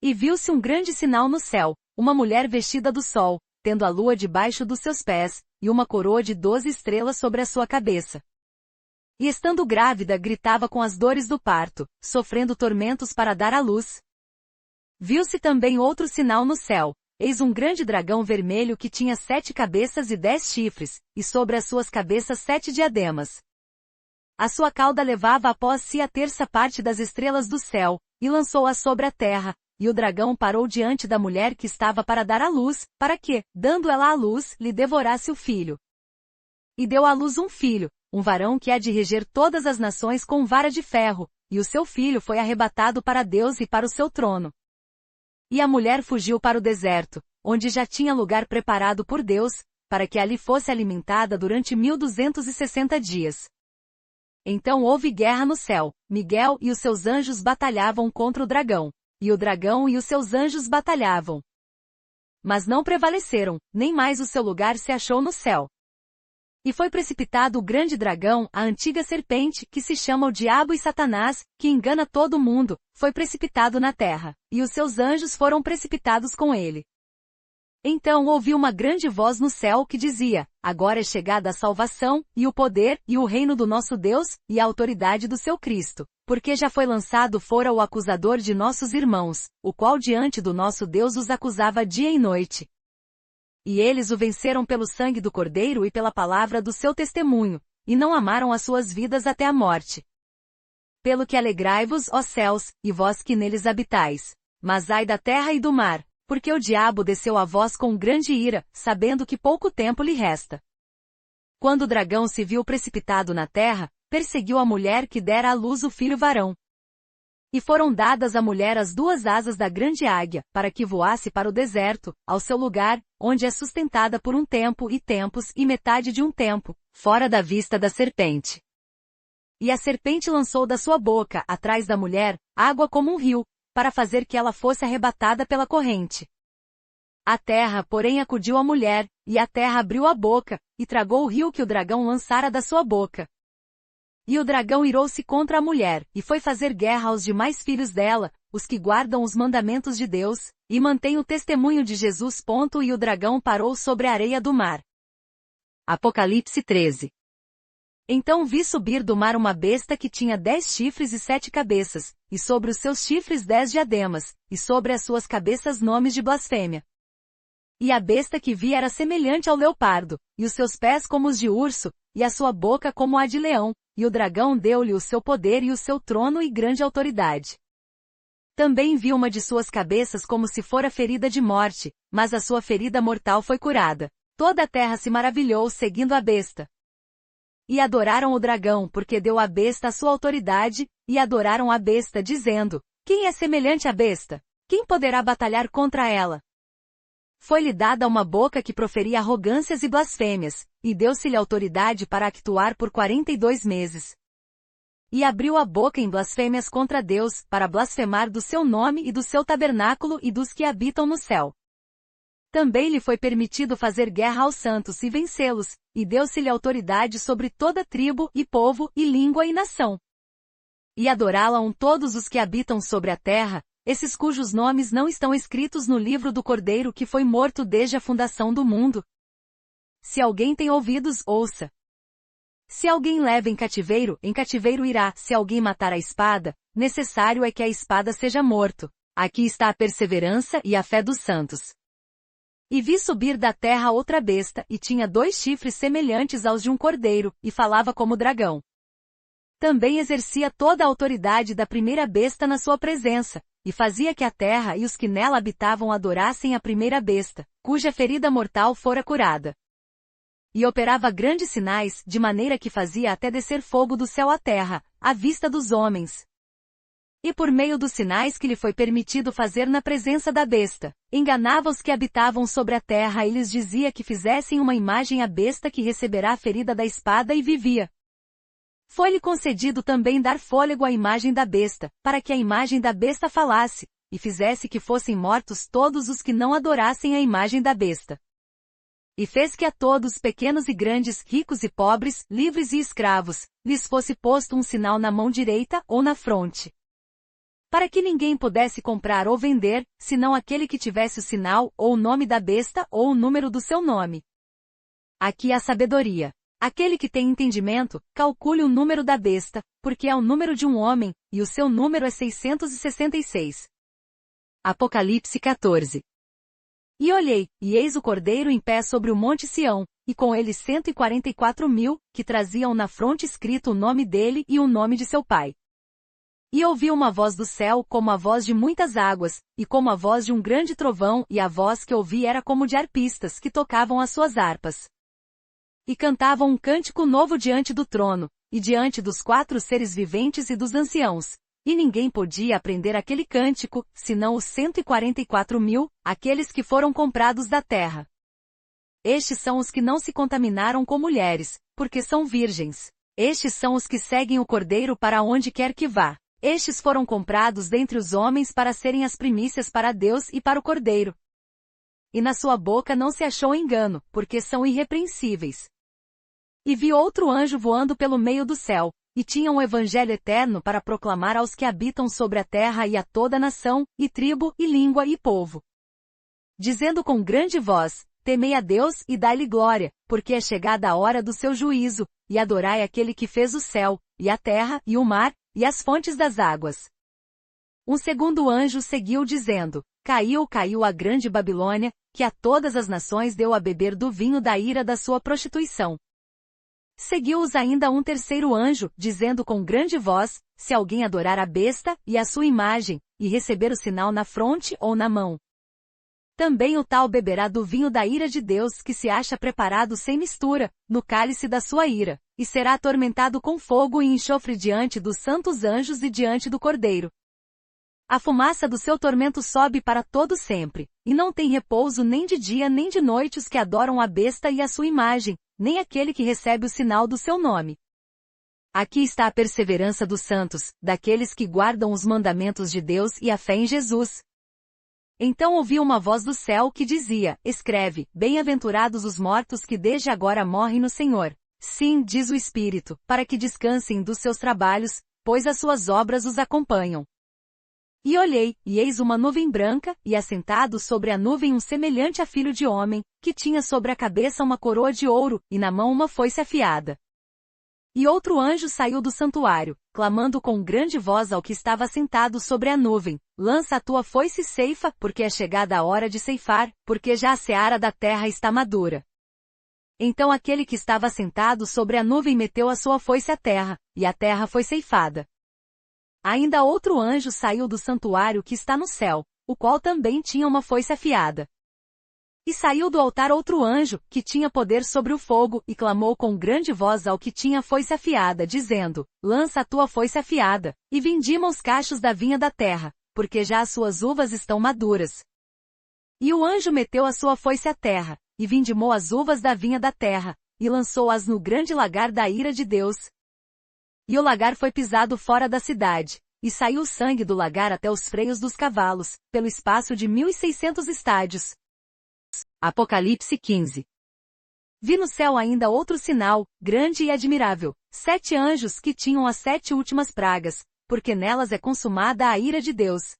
E viu-se um grande sinal no céu, uma mulher vestida do sol, tendo a lua debaixo dos seus pés, e uma coroa de 12 estrelas sobre a sua cabeça. E estando grávida gritava com as dores do parto, sofrendo tormentos para dar à luz. Viu-se também outro sinal no céu, eis um grande dragão vermelho que tinha 7 cabeças e 10 chifres, e sobre as suas cabeças 7 diademas. A sua cauda levava após si a terça parte das estrelas do céu, e lançou-a sobre a terra, e o dragão parou diante da mulher que estava para dar à luz, para que, dando ela à luz, lhe devorasse o filho. E deu à luz um filho, um varão que há de reger todas as nações com vara de ferro, e o seu filho foi arrebatado para Deus e para o seu trono. E a mulher fugiu para o deserto, onde já tinha lugar preparado por Deus, para que ali fosse alimentada durante 1260 dias. Então houve guerra no céu, Miguel e os seus anjos batalhavam contra o dragão, e o dragão e os seus anjos batalhavam. Mas não prevaleceram, nem mais o seu lugar se achou no céu. E foi precipitado o grande dragão, a antiga serpente, que se chama o Diabo e Satanás, que engana todo mundo, foi precipitado na terra, e os seus anjos foram precipitados com ele. Então ouvi uma grande voz no céu que dizia: agora é chegada a salvação, e o poder, e o reino do nosso Deus, e a autoridade do seu Cristo, porque já foi lançado fora o acusador de nossos irmãos, o qual diante do nosso Deus os acusava dia e noite. E eles o venceram pelo sangue do Cordeiro e pela palavra do seu testemunho, e não amaram as suas vidas até a morte. Pelo que alegrai-vos, ó céus, e vós que neles habitais. Mas ai da terra e do mar, porque o diabo desceu a vós com grande ira, sabendo que pouco tempo lhe resta. Quando o dragão se viu precipitado na terra, perseguiu a mulher que dera à luz o filho varão. E foram dadas à mulher as duas asas da grande águia, para que voasse para o deserto, ao seu lugar, onde é sustentada por um tempo e tempos e metade de um tempo, fora da vista da serpente. E a serpente lançou da sua boca, atrás da mulher, água como um rio, para fazer que ela fosse arrebatada pela corrente. A terra, porém, acudiu a mulher, e a terra abriu a boca, e tragou o rio que o dragão lançara da sua boca. E o dragão irou-se contra a mulher, e foi fazer guerra aos demais filhos dela, os que guardam os mandamentos de Deus, e mantêm o testemunho de Jesus. E o dragão parou sobre a areia do mar. Apocalipse 13. Então vi subir do mar uma besta que tinha 10 chifres e 7 cabeças, e sobre os seus chifres 10 diademas, e sobre as suas cabeças nomes de blasfêmia. E a besta que vi era semelhante ao leopardo, e os seus pés como os de urso, e a sua boca como a de leão, e o dragão deu-lhe o seu poder e o seu trono e grande autoridade. Também vi uma de suas cabeças como se fora ferida de morte, mas a sua ferida mortal foi curada. Toda a terra se maravilhou seguindo a besta. E adoraram o dragão porque deu à besta a sua autoridade, e adoraram a besta dizendo: quem é semelhante à besta? Quem poderá batalhar contra ela? Foi-lhe dada uma boca que proferia arrogâncias e blasfêmias, e deu-se-lhe autoridade para actuar por 42 meses. E abriu a boca em blasfêmias contra Deus, para blasfemar do seu nome e do seu tabernáculo e dos que habitam no céu. Também lhe foi permitido fazer guerra aos santos e vencê-los, e deu-se-lhe autoridade sobre toda tribo, e povo, e língua e nação. E adorá-la todos os que habitam sobre a terra, esses cujos nomes não estão escritos no livro do Cordeiro que foi morto desde a fundação do mundo. Se alguém tem ouvidos, ouça. Se alguém leva em cativeiro irá. Se alguém matar a espada, necessário é que a espada seja morto. Aqui está a perseverança e a fé dos santos. E vi subir da terra outra besta, e tinha 2 chifres semelhantes aos de um cordeiro, e falava como dragão. Também exercia toda a autoridade da primeira besta na sua presença, e fazia que a terra e os que nela habitavam adorassem a primeira besta, cuja ferida mortal fora curada. E operava grandes sinais, de maneira que fazia até descer fogo do céu à terra, à vista dos homens. E por meio dos sinais que lhe foi permitido fazer na presença da besta, enganava os que habitavam sobre a terra e lhes dizia que fizessem uma imagem à besta que receberá a ferida da espada e vivia. Foi-lhe concedido também dar fôlego à imagem da besta, para que a imagem da besta falasse, e fizesse que fossem mortos todos os que não adorassem a imagem da besta. E fez que a todos, pequenos e grandes, ricos e pobres, livres e escravos, lhes fosse posto um sinal na mão direita ou na fronte. Para que ninguém pudesse comprar ou vender, senão aquele que tivesse o sinal, ou o nome da besta, ou o número do seu nome. Aqui há sabedoria. Aquele que tem entendimento, calcule o número da besta, porque é o número de um homem, e o seu número é 666. Apocalipse 14. E olhei, e eis o Cordeiro em pé sobre o monte Sião, e com ele 144.000, que traziam na fronte escrito o nome dele e o nome de seu pai. E ouvi uma voz do céu como a voz de muitas águas, e como a voz de um grande trovão, e a voz que ouvi era como de arpistas que tocavam as suas harpas. E cantavam um cântico novo diante do trono, e diante dos 4 seres viventes e dos anciãos. E ninguém podia aprender aquele cântico, senão os 144.000, aqueles que foram comprados da terra. Estes são os que não se contaminaram com mulheres, porque são virgens. Estes são os que seguem o Cordeiro para onde quer que vá. Estes foram comprados dentre os homens para serem as primícias para Deus e para o Cordeiro. E na sua boca não se achou engano, porque são irrepreensíveis. E vi outro anjo voando pelo meio do céu, e tinha um evangelho eterno para proclamar aos que habitam sobre a terra e a toda nação, e tribo, e língua e povo. Dizendo com grande voz: temei a Deus e dai-lhe glória, porque é chegada a hora do seu juízo, e adorai aquele que fez o céu, e a terra, e o mar, e as fontes das águas. Um segundo anjo seguiu dizendo: caiu a grande Babilônia, que a todas as nações deu a beber do vinho da ira da sua prostituição. Seguiu-os ainda um terceiro anjo, dizendo com grande voz: se alguém adorar a besta, e a sua imagem, e receber o sinal na fronte ou na mão, também o tal beberá do vinho da ira de Deus que se acha preparado sem mistura, no cálice da sua ira, e será atormentado com fogo e enxofre diante dos santos anjos e diante do Cordeiro. A fumaça do seu tormento sobe para todo sempre, e não tem repouso nem de dia nem de noite os que adoram a besta e a sua imagem, nem aquele que recebe o sinal do seu nome. Aqui está a perseverança dos santos, daqueles que guardam os mandamentos de Deus e a fé em Jesus. Então ouvi uma voz do céu que dizia: escreve, bem-aventurados os mortos que desde agora morrem no Senhor. Sim, diz o Espírito, para que descansem dos seus trabalhos, pois as suas obras os acompanham. E olhei, e eis uma nuvem branca, e assentado sobre a nuvem um semelhante a filho de homem, que tinha sobre a cabeça uma coroa de ouro, e na mão uma foice afiada. E outro anjo saiu do santuário, clamando com grande voz ao que estava sentado sobre a nuvem: lança a tua foice e ceifa, porque é chegada a hora de ceifar, porque já a seara da terra está madura. Então aquele que estava sentado sobre a nuvem meteu a sua foice à terra, e a terra foi ceifada. Ainda outro anjo saiu do santuário que está no céu, o qual também tinha uma foice afiada. E saiu do altar outro anjo, que tinha poder sobre o fogo, e clamou com grande voz ao que tinha a foice afiada, dizendo: lança a tua foice afiada, e vindima os cachos da vinha da terra, porque já as suas uvas estão maduras. E o anjo meteu a sua foice à terra, e vindimou as uvas da vinha da terra, e lançou-as no grande lagar da ira de Deus. E o lagar foi pisado fora da cidade, e saiu o sangue do lagar até os freios dos cavalos, pelo espaço de 1.600 estádios. Apocalipse 15. Vi no céu ainda outro sinal, grande e admirável, 7 anjos que tinham as 7 últimas pragas, porque nelas é consumada a ira de Deus.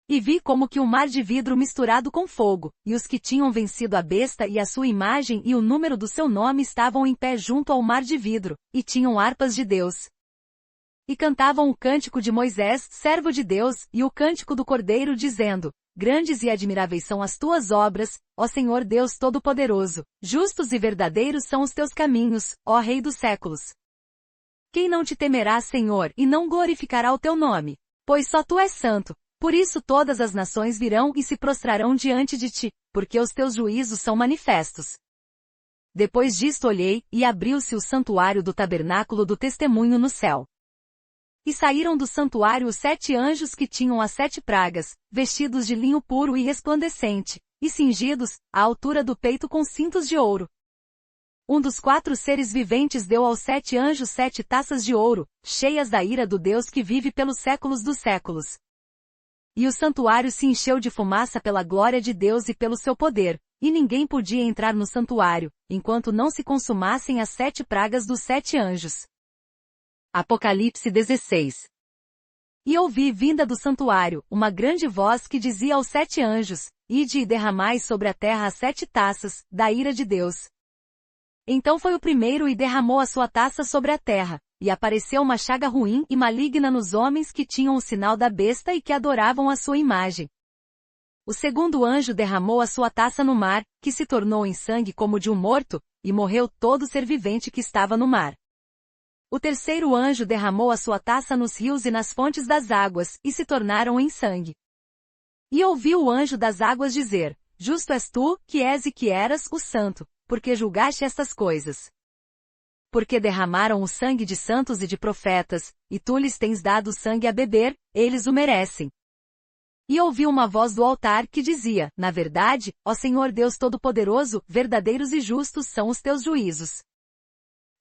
E vi como que um mar de vidro misturado com fogo, e os que tinham vencido a besta e a sua imagem e o número do seu nome estavam em pé junto ao mar de vidro, e tinham harpas de Deus. E cantavam o cântico de Moisés, servo de Deus, e o cântico do Cordeiro, dizendo: grandes e admiráveis são as tuas obras, ó Senhor Deus Todo-Poderoso, justos e verdadeiros são os teus caminhos, ó Rei dos séculos. Quem não te temerá, Senhor, e não glorificará o teu nome? Pois só tu és santo. Por isso todas as nações virão e se prostrarão diante de ti, porque os teus juízos são manifestos. Depois disto olhei, e abriu-se o santuário do tabernáculo do testemunho no céu. E saíram do santuário os 7 anjos que tinham as 7 pragas, vestidos de linho puro e resplandecente, e cingidos, à altura do peito com cintos de ouro. Um dos 4 seres viventes deu aos 7 anjos 7 taças de ouro, cheias da ira do Deus que vive pelos séculos dos séculos. E o santuário se encheu de fumaça pela glória de Deus e pelo seu poder, e ninguém podia entrar no santuário, enquanto não se consumassem as 7 pragas dos 7 anjos. Apocalipse 16. E ouvi vinda do santuário, uma grande voz que dizia aos 7 anjos: ide e derramai sobre a terra as 7 taças, da ira de Deus. Então foi o primeiro e derramou a sua taça sobre a terra, e apareceu uma chaga ruim e maligna nos homens que tinham o sinal da besta e que adoravam a sua imagem. O segundo anjo derramou a sua taça no mar, que se tornou em sangue como de um morto, e morreu todo ser vivente que estava no mar. O terceiro anjo derramou a sua taça nos rios e nas fontes das águas, e se tornaram em sangue. E ouviu o anjo das águas dizer: Justo és tu, que és e que eras, o santo, porque julgaste estas coisas. Porque derramaram o sangue de santos e de profetas, e tu lhes tens dado sangue a beber, eles o merecem. E ouvi uma voz do altar que dizia: Na verdade, ó Senhor Deus Todo-Poderoso, verdadeiros e justos são os teus juízos.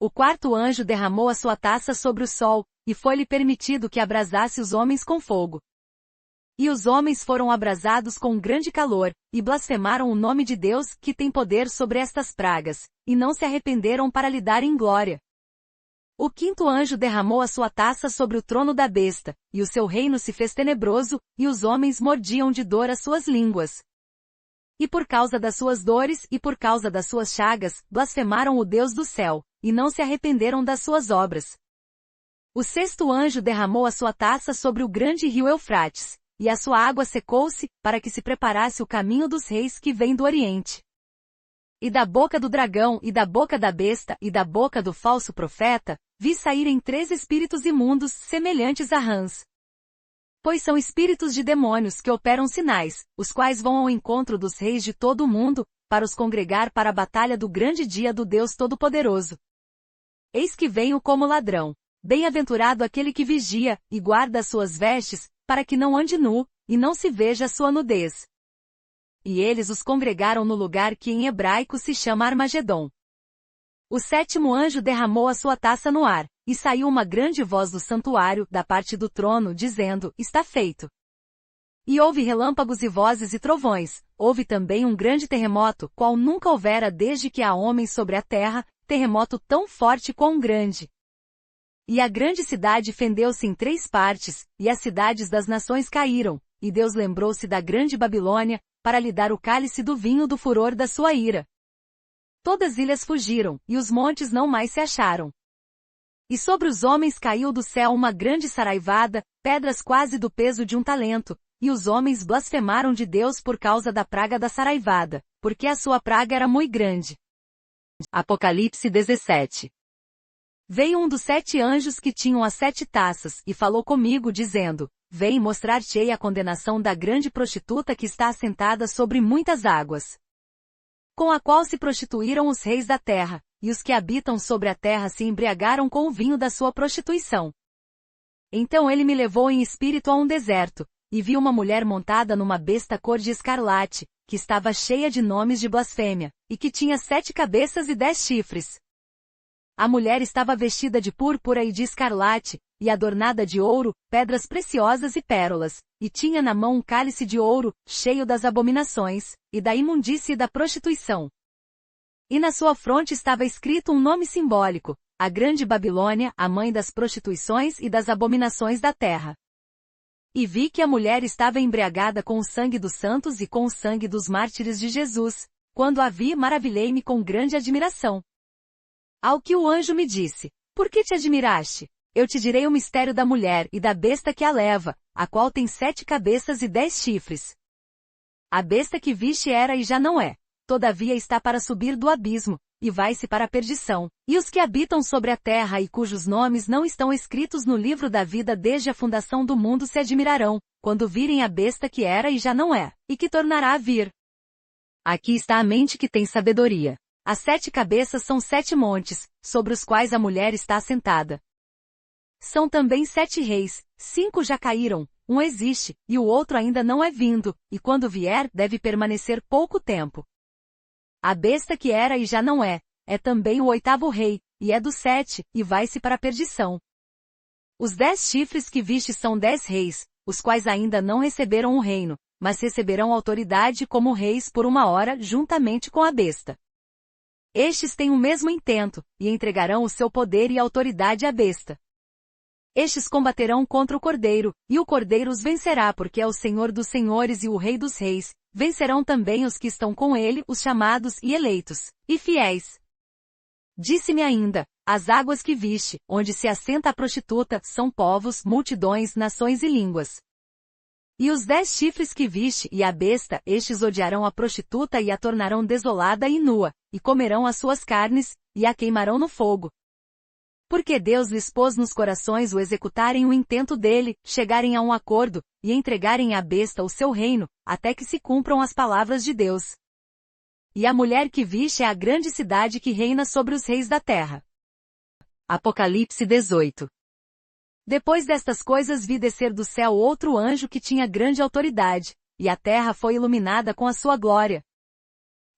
O quarto anjo derramou a sua taça sobre o sol, e foi-lhe permitido que abrasasse os homens com fogo. E os homens foram abrasados com um grande calor, e blasfemaram o nome de Deus, que tem poder sobre estas pragas, e não se arrependeram para lhe darem glória. O quinto anjo derramou a sua taça sobre o trono da besta, e o seu reino se fez tenebroso, e os homens mordiam de dor as suas línguas. E por causa das suas dores e por causa das suas chagas, blasfemaram o Deus do céu, e não se arrependeram das suas obras. O sexto anjo derramou a sua taça sobre o grande rio Eufrates, e a sua água secou-se, para que se preparasse o caminho dos reis que vêm do Oriente. E da boca do dragão, e da boca da besta, e da boca do falso profeta, vi saírem 3 espíritos imundos, semelhantes a rãs. Pois são espíritos de demônios que operam sinais, os quais vão ao encontro dos reis de todo o mundo, para os congregar para a batalha do grande dia do Deus Todo-Poderoso. Eis que venho como ladrão. Bem-aventurado aquele que vigia, e guarda as suas vestes, para que não ande nu, e não se veja a sua nudez. E eles os congregaram no lugar que em hebraico se chama Armagedon. O sétimo anjo derramou a sua taça no ar, e saiu uma grande voz do santuário, da parte do trono, dizendo: Está feito. E houve relâmpagos e vozes e trovões, houve também um grande terremoto, qual nunca houvera desde que há homens sobre a terra, terremoto tão forte quão grande. E a grande cidade fendeu-se em 3 partes, e as cidades das nações caíram, e Deus lembrou-se da grande Babilônia, para lhe dar o cálice do vinho do furor da sua ira. Todas as ilhas fugiram, e os montes não mais se acharam. E sobre os homens caiu do céu uma grande saraivada, pedras quase do peso de um talento, e os homens blasfemaram de Deus por causa da praga da saraivada, porque a sua praga era muito grande. Apocalipse 17. Veio um dos 7 anjos que tinham as 7 taças, e falou comigo dizendo: Vem mostrar-te-ei a condenação da grande prostituta que está assentada sobre muitas águas, com a qual se prostituíram os reis da terra, e os que habitam sobre a terra se embriagaram com o vinho da sua prostituição. Então ele me levou em espírito a um deserto, e vi uma mulher montada numa besta cor de escarlate, que estava cheia de nomes de blasfêmia, e que tinha 7 cabeças e 10 chifres. A mulher estava vestida de púrpura e de escarlate, e adornada de ouro, pedras preciosas e pérolas, e tinha na mão um cálice de ouro, cheio das abominações, e da imundície e da prostituição. E na sua fronte estava escrito um nome simbólico: a grande Babilônia, a mãe das prostituições e das abominações da terra. E vi que a mulher estava embriagada com o sangue dos santos e com o sangue dos mártires de Jesus. Quando a vi, maravilhei-me com grande admiração. Ao que o anjo me disse: Por que te admiraste? Eu te direi o mistério da mulher e da besta que a leva, a qual tem 7 cabeças e 10 chifres. A besta que viste era e já não é, todavia está para subir do abismo, e vai-se para a perdição, e os que habitam sobre a terra e cujos nomes não estão escritos no livro da vida desde a fundação do mundo se admirarão, quando virem a besta que era e já não é, e que tornará a vir. Aqui está a mente que tem sabedoria. As 7 cabeças são 7 montes, sobre os quais a mulher está assentada. São também 7 reis, 5 já caíram, um existe, e o outro ainda não é vindo, e quando vier, deve permanecer pouco tempo. A besta que era e já não é também o 8º rei, e é do 7, e vai-se para a perdição. Os 10 chifres que viste são 10 reis, os quais ainda não receberam o reino, mas receberão autoridade como reis por 1 hora juntamente com a besta. Estes têm o mesmo intento, e entregarão o seu poder e autoridade à besta. Estes combaterão contra o Cordeiro, e o Cordeiro os vencerá porque é o Senhor dos senhores e o Rei dos reis. Vencerão também os que estão com ele, os chamados e eleitos, e fiéis. Disse-me ainda: as águas que viste, onde se assenta a prostituta, são povos, multidões, nações e línguas. E os 10 chifres que viste e a besta, estes odiarão a prostituta e a tornarão desolada e nua, e comerão as suas carnes, e a queimarão no fogo. Porque Deus lhes pôs nos corações o executarem o intento dele, chegarem a um acordo, e entregarem à besta o seu reino, até que se cumpram as palavras de Deus. E a mulher que viste é a grande cidade que reina sobre os reis da terra. Apocalipse 18. Depois destas coisas vi descer do céu outro anjo que tinha grande autoridade, e a terra foi iluminada com a sua glória.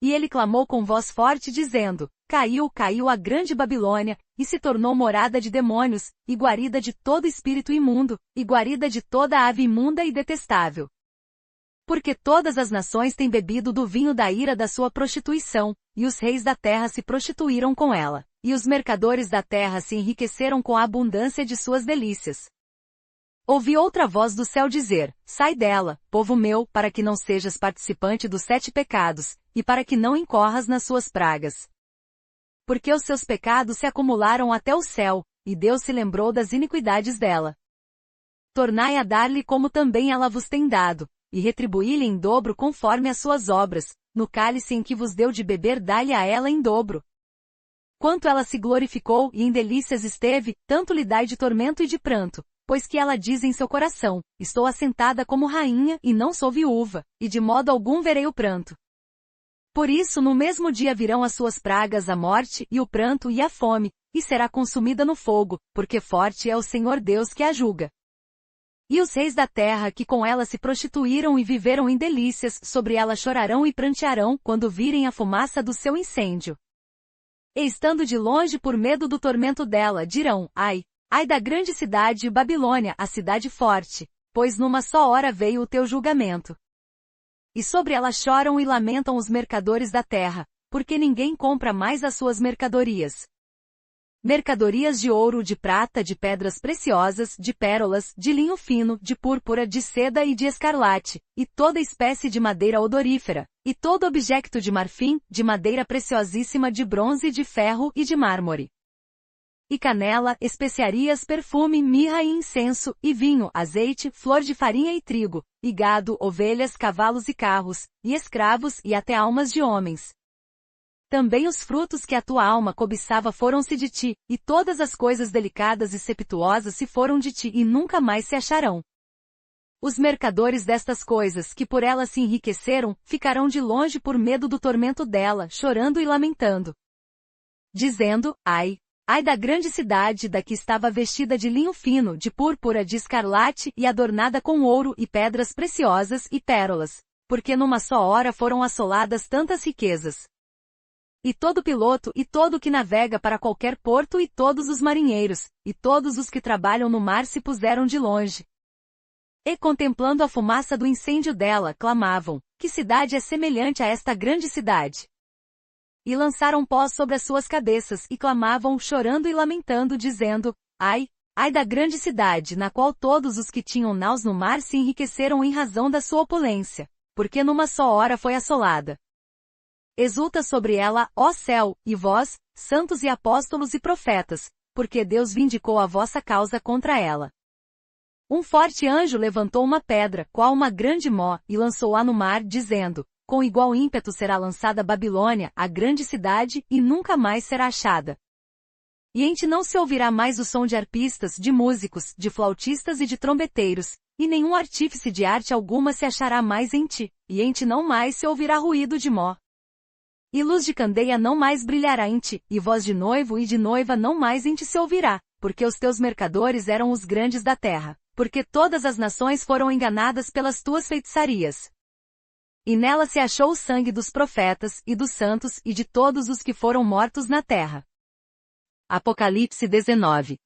E ele clamou com voz forte dizendo, Caiu, caiu a grande Babilônia, e se tornou morada de demônios, e guarida de todo espírito imundo, e guarida de toda ave imunda e detestável. Porque todas as nações têm bebido do vinho da ira da sua prostituição, e os reis da terra se prostituíram com ela, e os mercadores da terra se enriqueceram com a abundância de suas delícias. Ouvi outra voz do céu dizer, Sai dela, povo meu, para que não sejas participante dos 7 pecados, e para que não incorras nas suas pragas. Porque os seus pecados se acumularam até o céu, e Deus se lembrou das iniquidades dela. Tornai a dar-lhe como também ela vos tem dado, e retribuí-lhe em dobro conforme as suas obras, no cálice em que vos deu de beber dá-lhe a ela em dobro. Quanto ela se glorificou e em delícias esteve, tanto lhe dai de tormento e de pranto, pois que ela diz em seu coração, estou assentada como rainha e não sou viúva, e de modo algum verei o pranto. Por isso no mesmo dia virão as suas pragas a morte e o pranto e a fome, e será consumida no fogo, porque forte é o Senhor Deus que a julga. E os reis da terra que com ela se prostituíram e viveram em delícias, sobre ela chorarão e prantearão quando virem a fumaça do seu incêndio. E estando de longe por medo do tormento dela, dirão, Ai, ai da grande cidade Babilônia, a cidade forte, pois numa só hora veio o teu julgamento. E sobre ela choram e lamentam os mercadores da terra, porque ninguém compra mais as suas mercadorias. Mercadorias de ouro, de prata, de pedras preciosas, de pérolas, de linho fino, de púrpura, de seda e de escarlate, e toda espécie de madeira odorífera, e todo objeto de marfim, de madeira preciosíssima, de bronze, de ferro e de mármore. E canela, especiarias, perfume, mirra e incenso, e vinho, azeite, flor de farinha e trigo, e gado, ovelhas, cavalos e carros, e escravos e até almas de homens. Também os frutos que a tua alma cobiçava foram-se de ti, e todas as coisas delicadas e septuosas se foram de ti e nunca mais se acharão. Os mercadores destas coisas que por ela se enriqueceram, ficarão de longe por medo do tormento dela, chorando e lamentando. Dizendo, Ai, ai da grande cidade da que estava vestida de linho fino, de púrpura, de escarlate e adornada com ouro e pedras preciosas e pérolas, porque numa só hora foram assoladas tantas riquezas. E todo piloto e todo que navega para qualquer porto e todos os marinheiros, e todos os que trabalham no mar se puseram de longe. E contemplando a fumaça do incêndio dela, clamavam, que cidade é semelhante a esta grande cidade? E lançaram pó sobre as suas cabeças e clamavam, chorando e lamentando, dizendo, Ai, ai da grande cidade na qual todos os que tinham naus no mar se enriqueceram em razão da sua opulência, porque numa só hora foi assolada. Exulta sobre ela, ó céu, e vós, santos e apóstolos e profetas, porque Deus vindicou a vossa causa contra ela. Um forte anjo levantou uma pedra, qual uma grande mó, e lançou-a no mar, dizendo, com igual ímpeto será lançada Babilônia, a grande cidade, e nunca mais será achada. E em ti não se ouvirá mais o som de arpistas, de músicos, de flautistas e de trombeteiros, e nenhum artífice de arte alguma se achará mais em ti, e em ti não mais se ouvirá ruído de mó. E luz de candeia não mais brilhará em ti, e voz de noivo e de noiva não mais em ti se ouvirá, porque os teus mercadores eram os grandes da terra, porque todas as nações foram enganadas pelas tuas feitiçarias. E nela se achou o sangue dos profetas, e dos santos, e de todos os que foram mortos na terra. Apocalipse 19.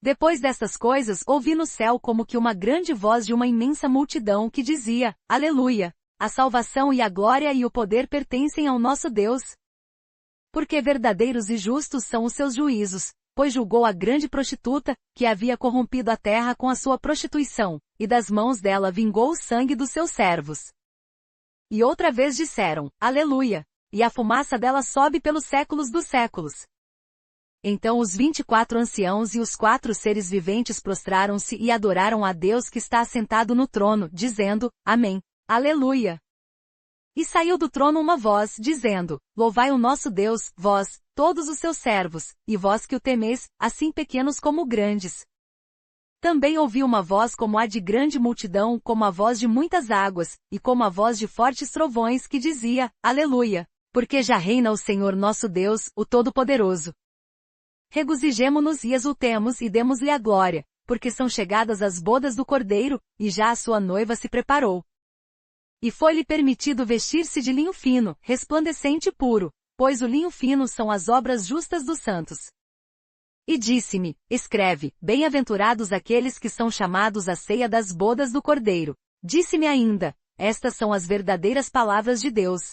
Depois destas coisas ouvi no céu como que uma grande voz de uma imensa multidão que dizia, Aleluia! A salvação e a glória e o poder pertencem ao nosso Deus. Porque verdadeiros e justos são os seus juízos, pois julgou a grande prostituta, que havia corrompido a terra com a sua prostituição, e das mãos dela vingou o sangue dos seus servos. E outra vez disseram, Aleluia! E a fumaça dela sobe pelos séculos dos séculos. Então os 24 anciãos e os 4 seres viventes prostraram-se e adoraram a Deus que está assentado no trono, dizendo, Amém. Aleluia. E saiu do trono uma voz, dizendo, Louvai o nosso Deus, vós, todos os seus servos, e vós que o temeis, assim pequenos como grandes. Também ouvi uma voz como a de grande multidão, como a voz de muitas águas, e como a voz de fortes trovões, que dizia, Aleluia, porque já reina o Senhor nosso Deus, o Todo-Poderoso. Regozijemo-nos e exultemos e demos-lhe a glória, porque são chegadas as bodas do Cordeiro, e já a sua noiva se preparou. E foi-lhe permitido vestir-se de linho fino, resplandecente e puro, pois o linho fino são as obras justas dos santos. E disse-me, escreve, bem-aventurados aqueles que são chamados à ceia das bodas do Cordeiro. Disse-me ainda, estas são as verdadeiras palavras de Deus.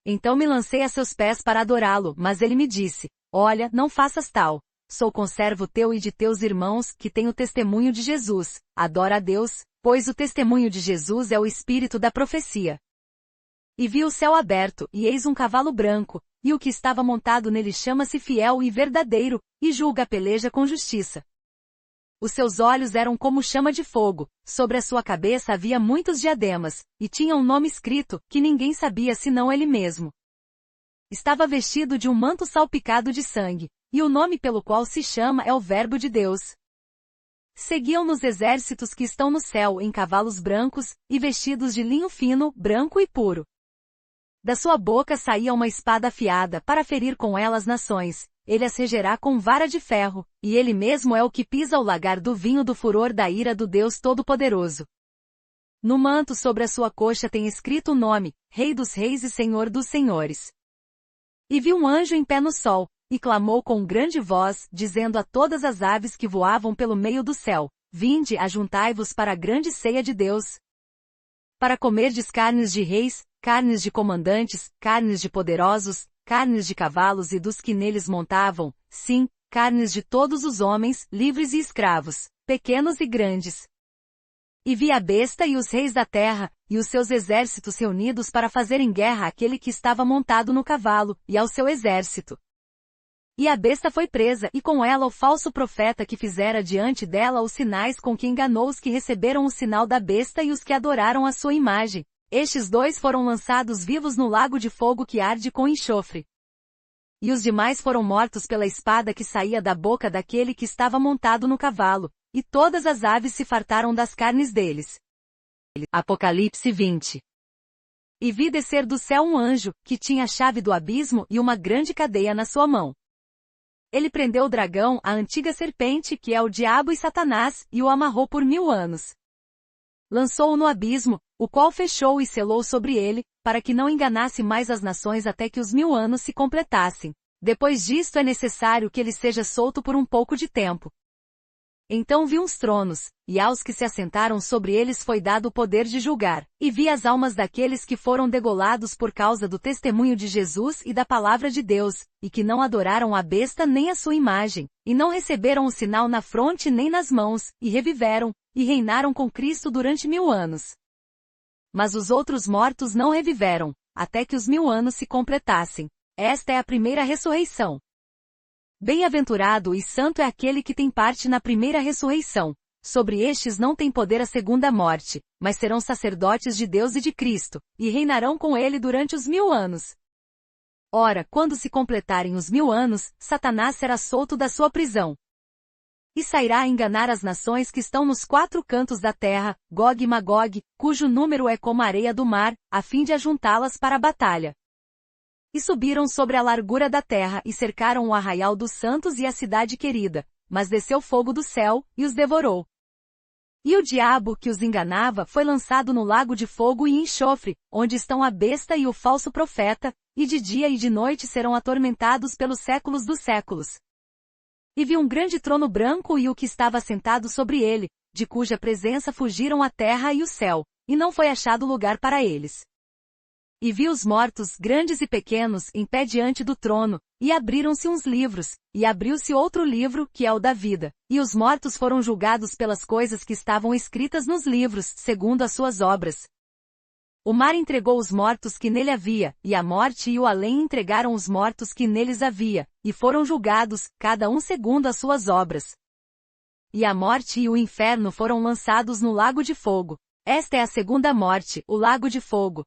Então me lancei a seus pés para adorá-lo, mas ele me disse, olha, não faças tal. Sou conservo teu e de teus irmãos, que têm o testemunho de Jesus. Adora a Deus, pois o testemunho de Jesus é o espírito da profecia. E vi o céu aberto, e eis um cavalo branco, e o que estava montado nele chama-se Fiel e Verdadeiro, e julga a peleja com justiça. Os seus olhos eram como chama de fogo, sobre a sua cabeça havia muitos diademas, e tinha um nome escrito, que ninguém sabia senão ele mesmo. Estava vestido de um manto salpicado de sangue, e o nome pelo qual se chama é o Verbo de Deus. Seguiam-nos exércitos que estão no céu em cavalos brancos, e vestidos de linho fino, branco e puro. Da sua boca saía uma espada afiada para ferir com ela as nações, ele as regerá com vara de ferro, e ele mesmo é o que pisa o lagar do vinho do furor da ira do Deus Todo-Poderoso. No manto sobre a sua coxa tem escrito o nome, Rei dos Reis e Senhor dos Senhores. E vi um anjo em pé no sol, e clamou com grande voz, dizendo a todas as aves que voavam pelo meio do céu, Vinde, ajuntai-vos para a grande ceia de Deus. Para comerdes carnes de reis, carnes de comandantes, carnes de poderosos, carnes de cavalos e dos que neles montavam, sim, carnes de todos os homens, livres e escravos, pequenos e grandes. E vi a besta e os reis da terra, e os seus exércitos reunidos para fazerem guerra àquele que estava montado no cavalo, e ao seu exército. E a besta foi presa, e com ela o falso profeta que fizera diante dela os sinais com que enganou os que receberam o sinal da besta e os que adoraram a sua imagem. Estes 2 foram lançados vivos no lago de fogo que arde com enxofre. E os demais foram mortos pela espada que saía da boca daquele que estava montado no cavalo, e todas as aves se fartaram das carnes deles. Apocalipse 20. E vi descer do céu um anjo, que tinha a chave do abismo e uma grande cadeia na sua mão. Ele prendeu o dragão, a antiga serpente, que é o diabo e Satanás, e o amarrou por 1000 anos. Lançou-o no abismo, o qual fechou e selou sobre ele, para que não enganasse mais as nações até que os 1000 anos se completassem. Depois disto é necessário que ele seja solto por um pouco de tempo. Então vi uns tronos, e aos que se assentaram sobre eles foi dado o poder de julgar, e vi as almas daqueles que foram degolados por causa do testemunho de Jesus e da palavra de Deus, e que não adoraram a besta nem a sua imagem, e não receberam o sinal na fronte nem nas mãos, e reviveram, e reinaram com Cristo durante 1000 anos. Mas os outros mortos não reviveram, até que os 1000 anos se completassem. Esta é a primeira ressurreição. Bem-aventurado e santo é aquele que tem parte na primeira ressurreição. Sobre estes não tem poder a segunda morte, mas serão sacerdotes de Deus e de Cristo, e reinarão com ele durante os 1000 anos. Ora, quando se completarem os 1000 anos, Satanás será solto da sua prisão. E sairá a enganar as nações que estão nos 4 cantos da terra, Gog e Magog, cujo número é como a areia do mar, a fim de ajuntá-las para a batalha. E subiram sobre a largura da terra e cercaram o arraial dos santos e a cidade querida, mas desceu fogo do céu, e os devorou. E o diabo que os enganava foi lançado no lago de fogo e enxofre, onde estão a besta e o falso profeta, e de dia e de noite serão atormentados pelos séculos dos séculos. E vi um grande trono branco e o que estava sentado sobre ele, de cuja presença fugiram a terra e o céu, e não foi achado lugar para eles. E vi os mortos, grandes e pequenos, em pé diante do trono, e abriram-se uns livros, e abriu-se outro livro, que é o da vida, e os mortos foram julgados pelas coisas que estavam escritas nos livros, segundo as suas obras. O mar entregou os mortos que nele havia, e a morte e o além entregaram os mortos que neles havia, e foram julgados, cada um segundo as suas obras. E a morte e o inferno foram lançados no lago de fogo. Esta é a segunda morte, o lago de fogo.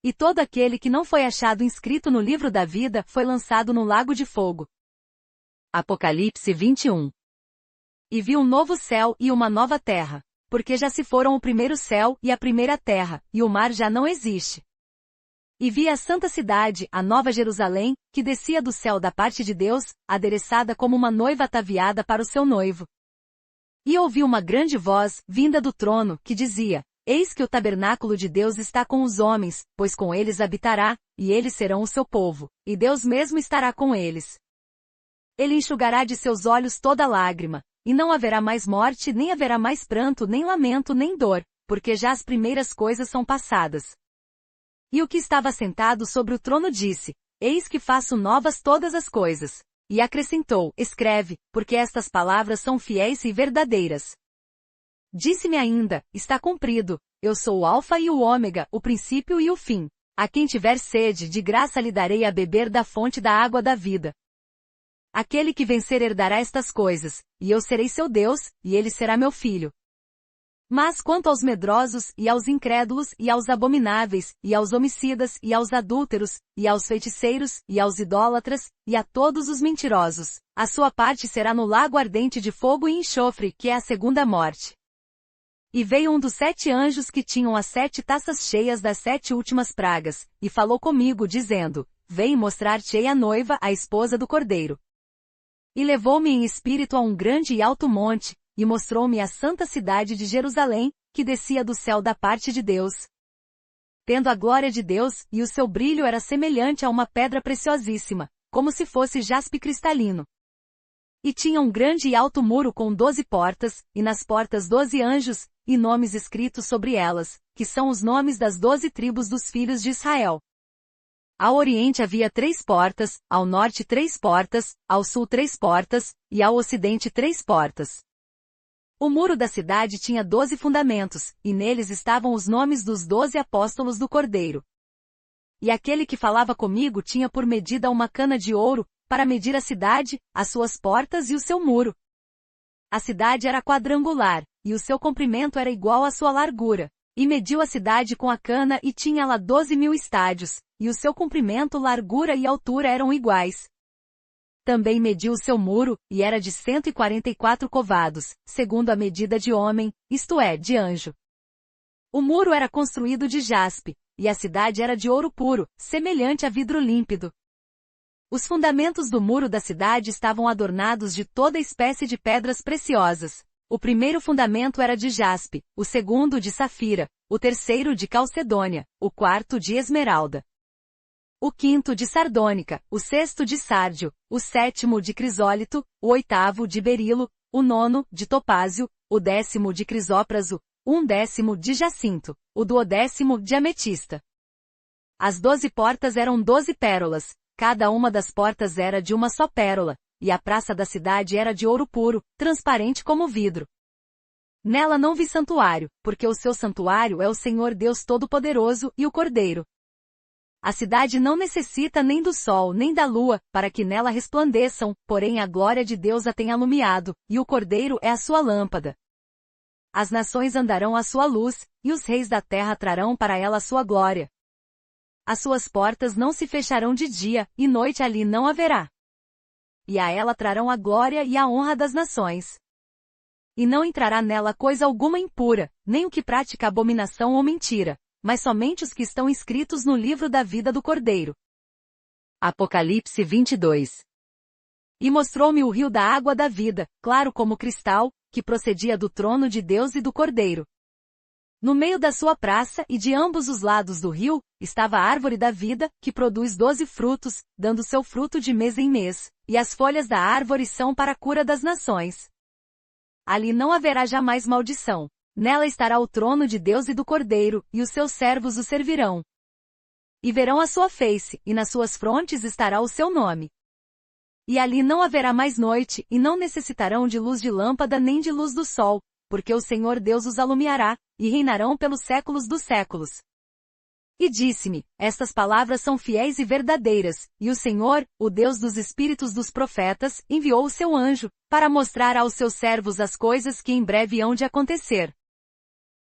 E todo aquele que não foi achado inscrito no livro da vida foi lançado no lago de fogo. Apocalipse 21. E vi um novo céu e uma nova terra, porque já se foram o primeiro céu e a primeira terra, e o mar já não existe. E vi a santa cidade, a nova Jerusalém, que descia do céu da parte de Deus, adereçada como uma noiva ataviada para o seu noivo. E ouvi uma grande voz, vinda do trono, que dizia: Eis que o tabernáculo de Deus está com os homens, pois com eles habitará, e eles serão o seu povo, e Deus mesmo estará com eles. Ele enxugará de seus olhos toda lágrima, e não haverá mais morte, nem haverá mais pranto, nem lamento, nem dor, porque já as primeiras coisas são passadas. E o que estava sentado sobre o trono disse: Eis que faço novas todas as coisas. E acrescentou: Escreve, porque estas palavras são fiéis e verdadeiras. Disse-me ainda: Está cumprido, eu sou o Alfa e o Ômega, o princípio e o fim. A quem tiver sede, de graça lhe darei a beber da fonte da água da vida. Aquele que vencer herdará estas coisas, e eu serei seu Deus, e ele será meu filho. Mas quanto aos medrosos, e aos incrédulos, e aos abomináveis, e aos homicidas, e aos adúlteros, e aos feiticeiros, e aos idólatras, e a todos os mentirosos, a sua parte será no lago ardente de fogo e enxofre, que é a segunda morte. E veio um dos 7 anjos que tinham as 7 taças cheias das 7 últimas pragas, e falou comigo, dizendo: Vem mostrar-te-ei a noiva, a esposa do Cordeiro. E levou-me em espírito a um grande e alto monte, e mostrou-me a santa cidade de Jerusalém, que descia do céu da parte de Deus. Tendo a glória de Deus, e o seu brilho era semelhante a uma pedra preciosíssima, como se fosse jaspe cristalino. E tinha um grande e alto muro com 12 portas, e nas portas 12 anjos, e nomes escritos sobre elas, que são os nomes das 12 tribos dos filhos de Israel. Ao oriente havia 3 portas, ao norte 3 portas, ao sul 3 portas, e ao ocidente 3 portas. O muro da cidade tinha 12 fundamentos, e neles estavam os nomes dos 12 apóstolos do Cordeiro. E aquele que falava comigo tinha por medida uma cana de ouro, para medir a cidade, as suas portas e o seu muro. A cidade era quadrangular, e o seu comprimento era igual à sua largura. E mediu a cidade com a cana e tinha lá 12.000 estádios, e o seu comprimento, largura e altura eram iguais. Também mediu o seu muro, e era de 144 covados, segundo a medida de homem, isto é, de anjo. O muro era construído de jaspe, e a cidade era de ouro puro, semelhante a vidro límpido. Os fundamentos do muro da cidade estavam adornados de toda espécie de pedras preciosas. O primeiro fundamento era de jaspe, o segundo de safira, o terceiro de calcedônia, o quarto de esmeralda, o quinto de sardônica, o sexto de sárdio, o sétimo de crisólito, o oitavo de berilo, o nono de topázio, o 10º de crisópraso, o 11º de jacinto, o 12º de ametista. As 12 portas eram 12 pérolas, cada uma das portas era de uma só pérola, e a praça da cidade era de ouro puro, transparente como vidro. Nela não vi santuário, porque o seu santuário é o Senhor Deus Todo-Poderoso e o Cordeiro. A cidade não necessita nem do sol nem da lua, para que nela resplandeçam, porém a glória de Deus a tem alumiado, e o Cordeiro é a sua lâmpada. As nações andarão à sua luz, e os reis da terra trarão para ela a sua glória. As suas portas não se fecharão de dia, e noite ali não haverá. E a ela trarão a glória e a honra das nações. E não entrará nela coisa alguma impura, nem o que pratica abominação ou mentira, mas somente os que estão inscritos no livro da vida do Cordeiro. Apocalipse 22. E mostrou-me o rio da água da vida, claro como cristal, que procedia do trono de Deus e do Cordeiro. No meio da sua praça e de ambos os lados do rio, estava a árvore da vida, que produz 12 frutos, dando seu fruto de mês em mês, e as folhas da árvore são para a cura das nações. Ali não haverá jamais maldição. Nela estará o trono de Deus e do Cordeiro, e os seus servos o servirão. E verão a sua face, e nas suas frontes estará o seu nome. E ali não haverá mais noite, e não necessitarão de luz de lâmpada nem de luz do sol, porque o Senhor Deus os alumiará, e reinarão pelos séculos dos séculos. E disse-me, estas palavras são fiéis e verdadeiras, e o Senhor, o Deus dos espíritos dos profetas, enviou o seu anjo, para mostrar aos seus servos as coisas que em breve hão de acontecer.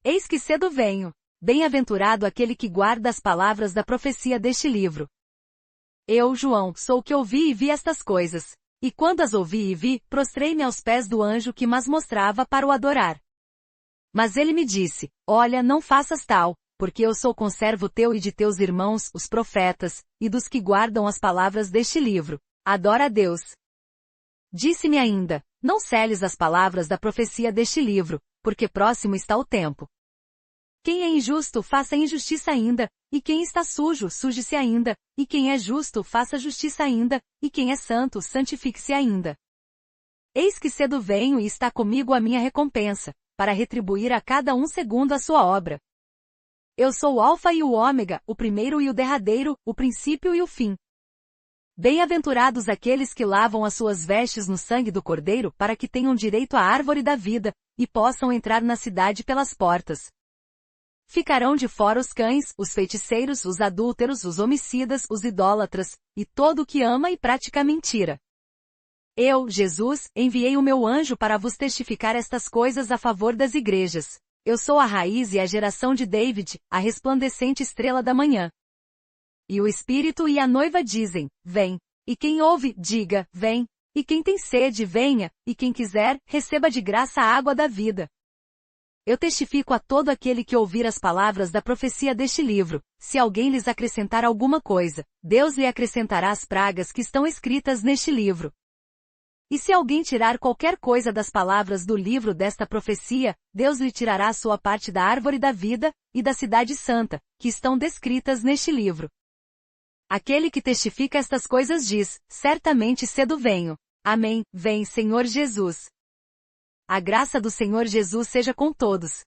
Eis que cedo venho. Bem-aventurado aquele que guarda as palavras da profecia deste livro. Eu, João, sou o que ouvi e vi estas coisas. E quando as ouvi e vi, prostrei-me aos pés do anjo que mas mostrava para o adorar. Mas ele me disse, olha, não faças tal, porque eu sou conservo teu e de teus irmãos, os profetas, e dos que guardam as palavras deste livro. Adora a Deus. Disse-me ainda, não seles as palavras da profecia deste livro, porque próximo está o tempo. Quem é injusto, faça injustiça ainda, e quem está sujo, suje-se ainda, e quem é justo, faça justiça ainda, e quem é santo, santifique-se ainda. Eis que cedo venho e está comigo a minha recompensa, para retribuir a cada um segundo a sua obra. Eu sou o Alfa e o Ômega, o primeiro e o derradeiro, o princípio e o fim. Bem-aventurados aqueles que lavam as suas vestes no sangue do Cordeiro para que tenham direito à árvore da vida, e possam entrar na cidade pelas portas. Ficarão de fora os cães, os feiticeiros, os adúlteros, os homicidas, os idólatras, e todo o que ama e pratica mentira. Eu, Jesus, enviei o meu anjo para vos testificar estas coisas a favor das igrejas. Eu sou a raiz e a geração de David, a resplandecente estrela da manhã. E o Espírito e a noiva dizem, vem. E quem ouve, diga, vem. E quem tem sede, venha, e quem quiser, receba de graça a água da vida. Eu testifico a todo aquele que ouvir as palavras da profecia deste livro, se alguém lhes acrescentar alguma coisa, Deus lhe acrescentará as pragas que estão escritas neste livro. E se alguém tirar qualquer coisa das palavras do livro desta profecia, Deus lhe tirará a sua parte da árvore da vida, e da cidade santa, que estão descritas neste livro. Aquele que testifica estas coisas diz, certamente cedo venho. Amém, vem Senhor Jesus. A graça do Senhor Jesus seja com todos.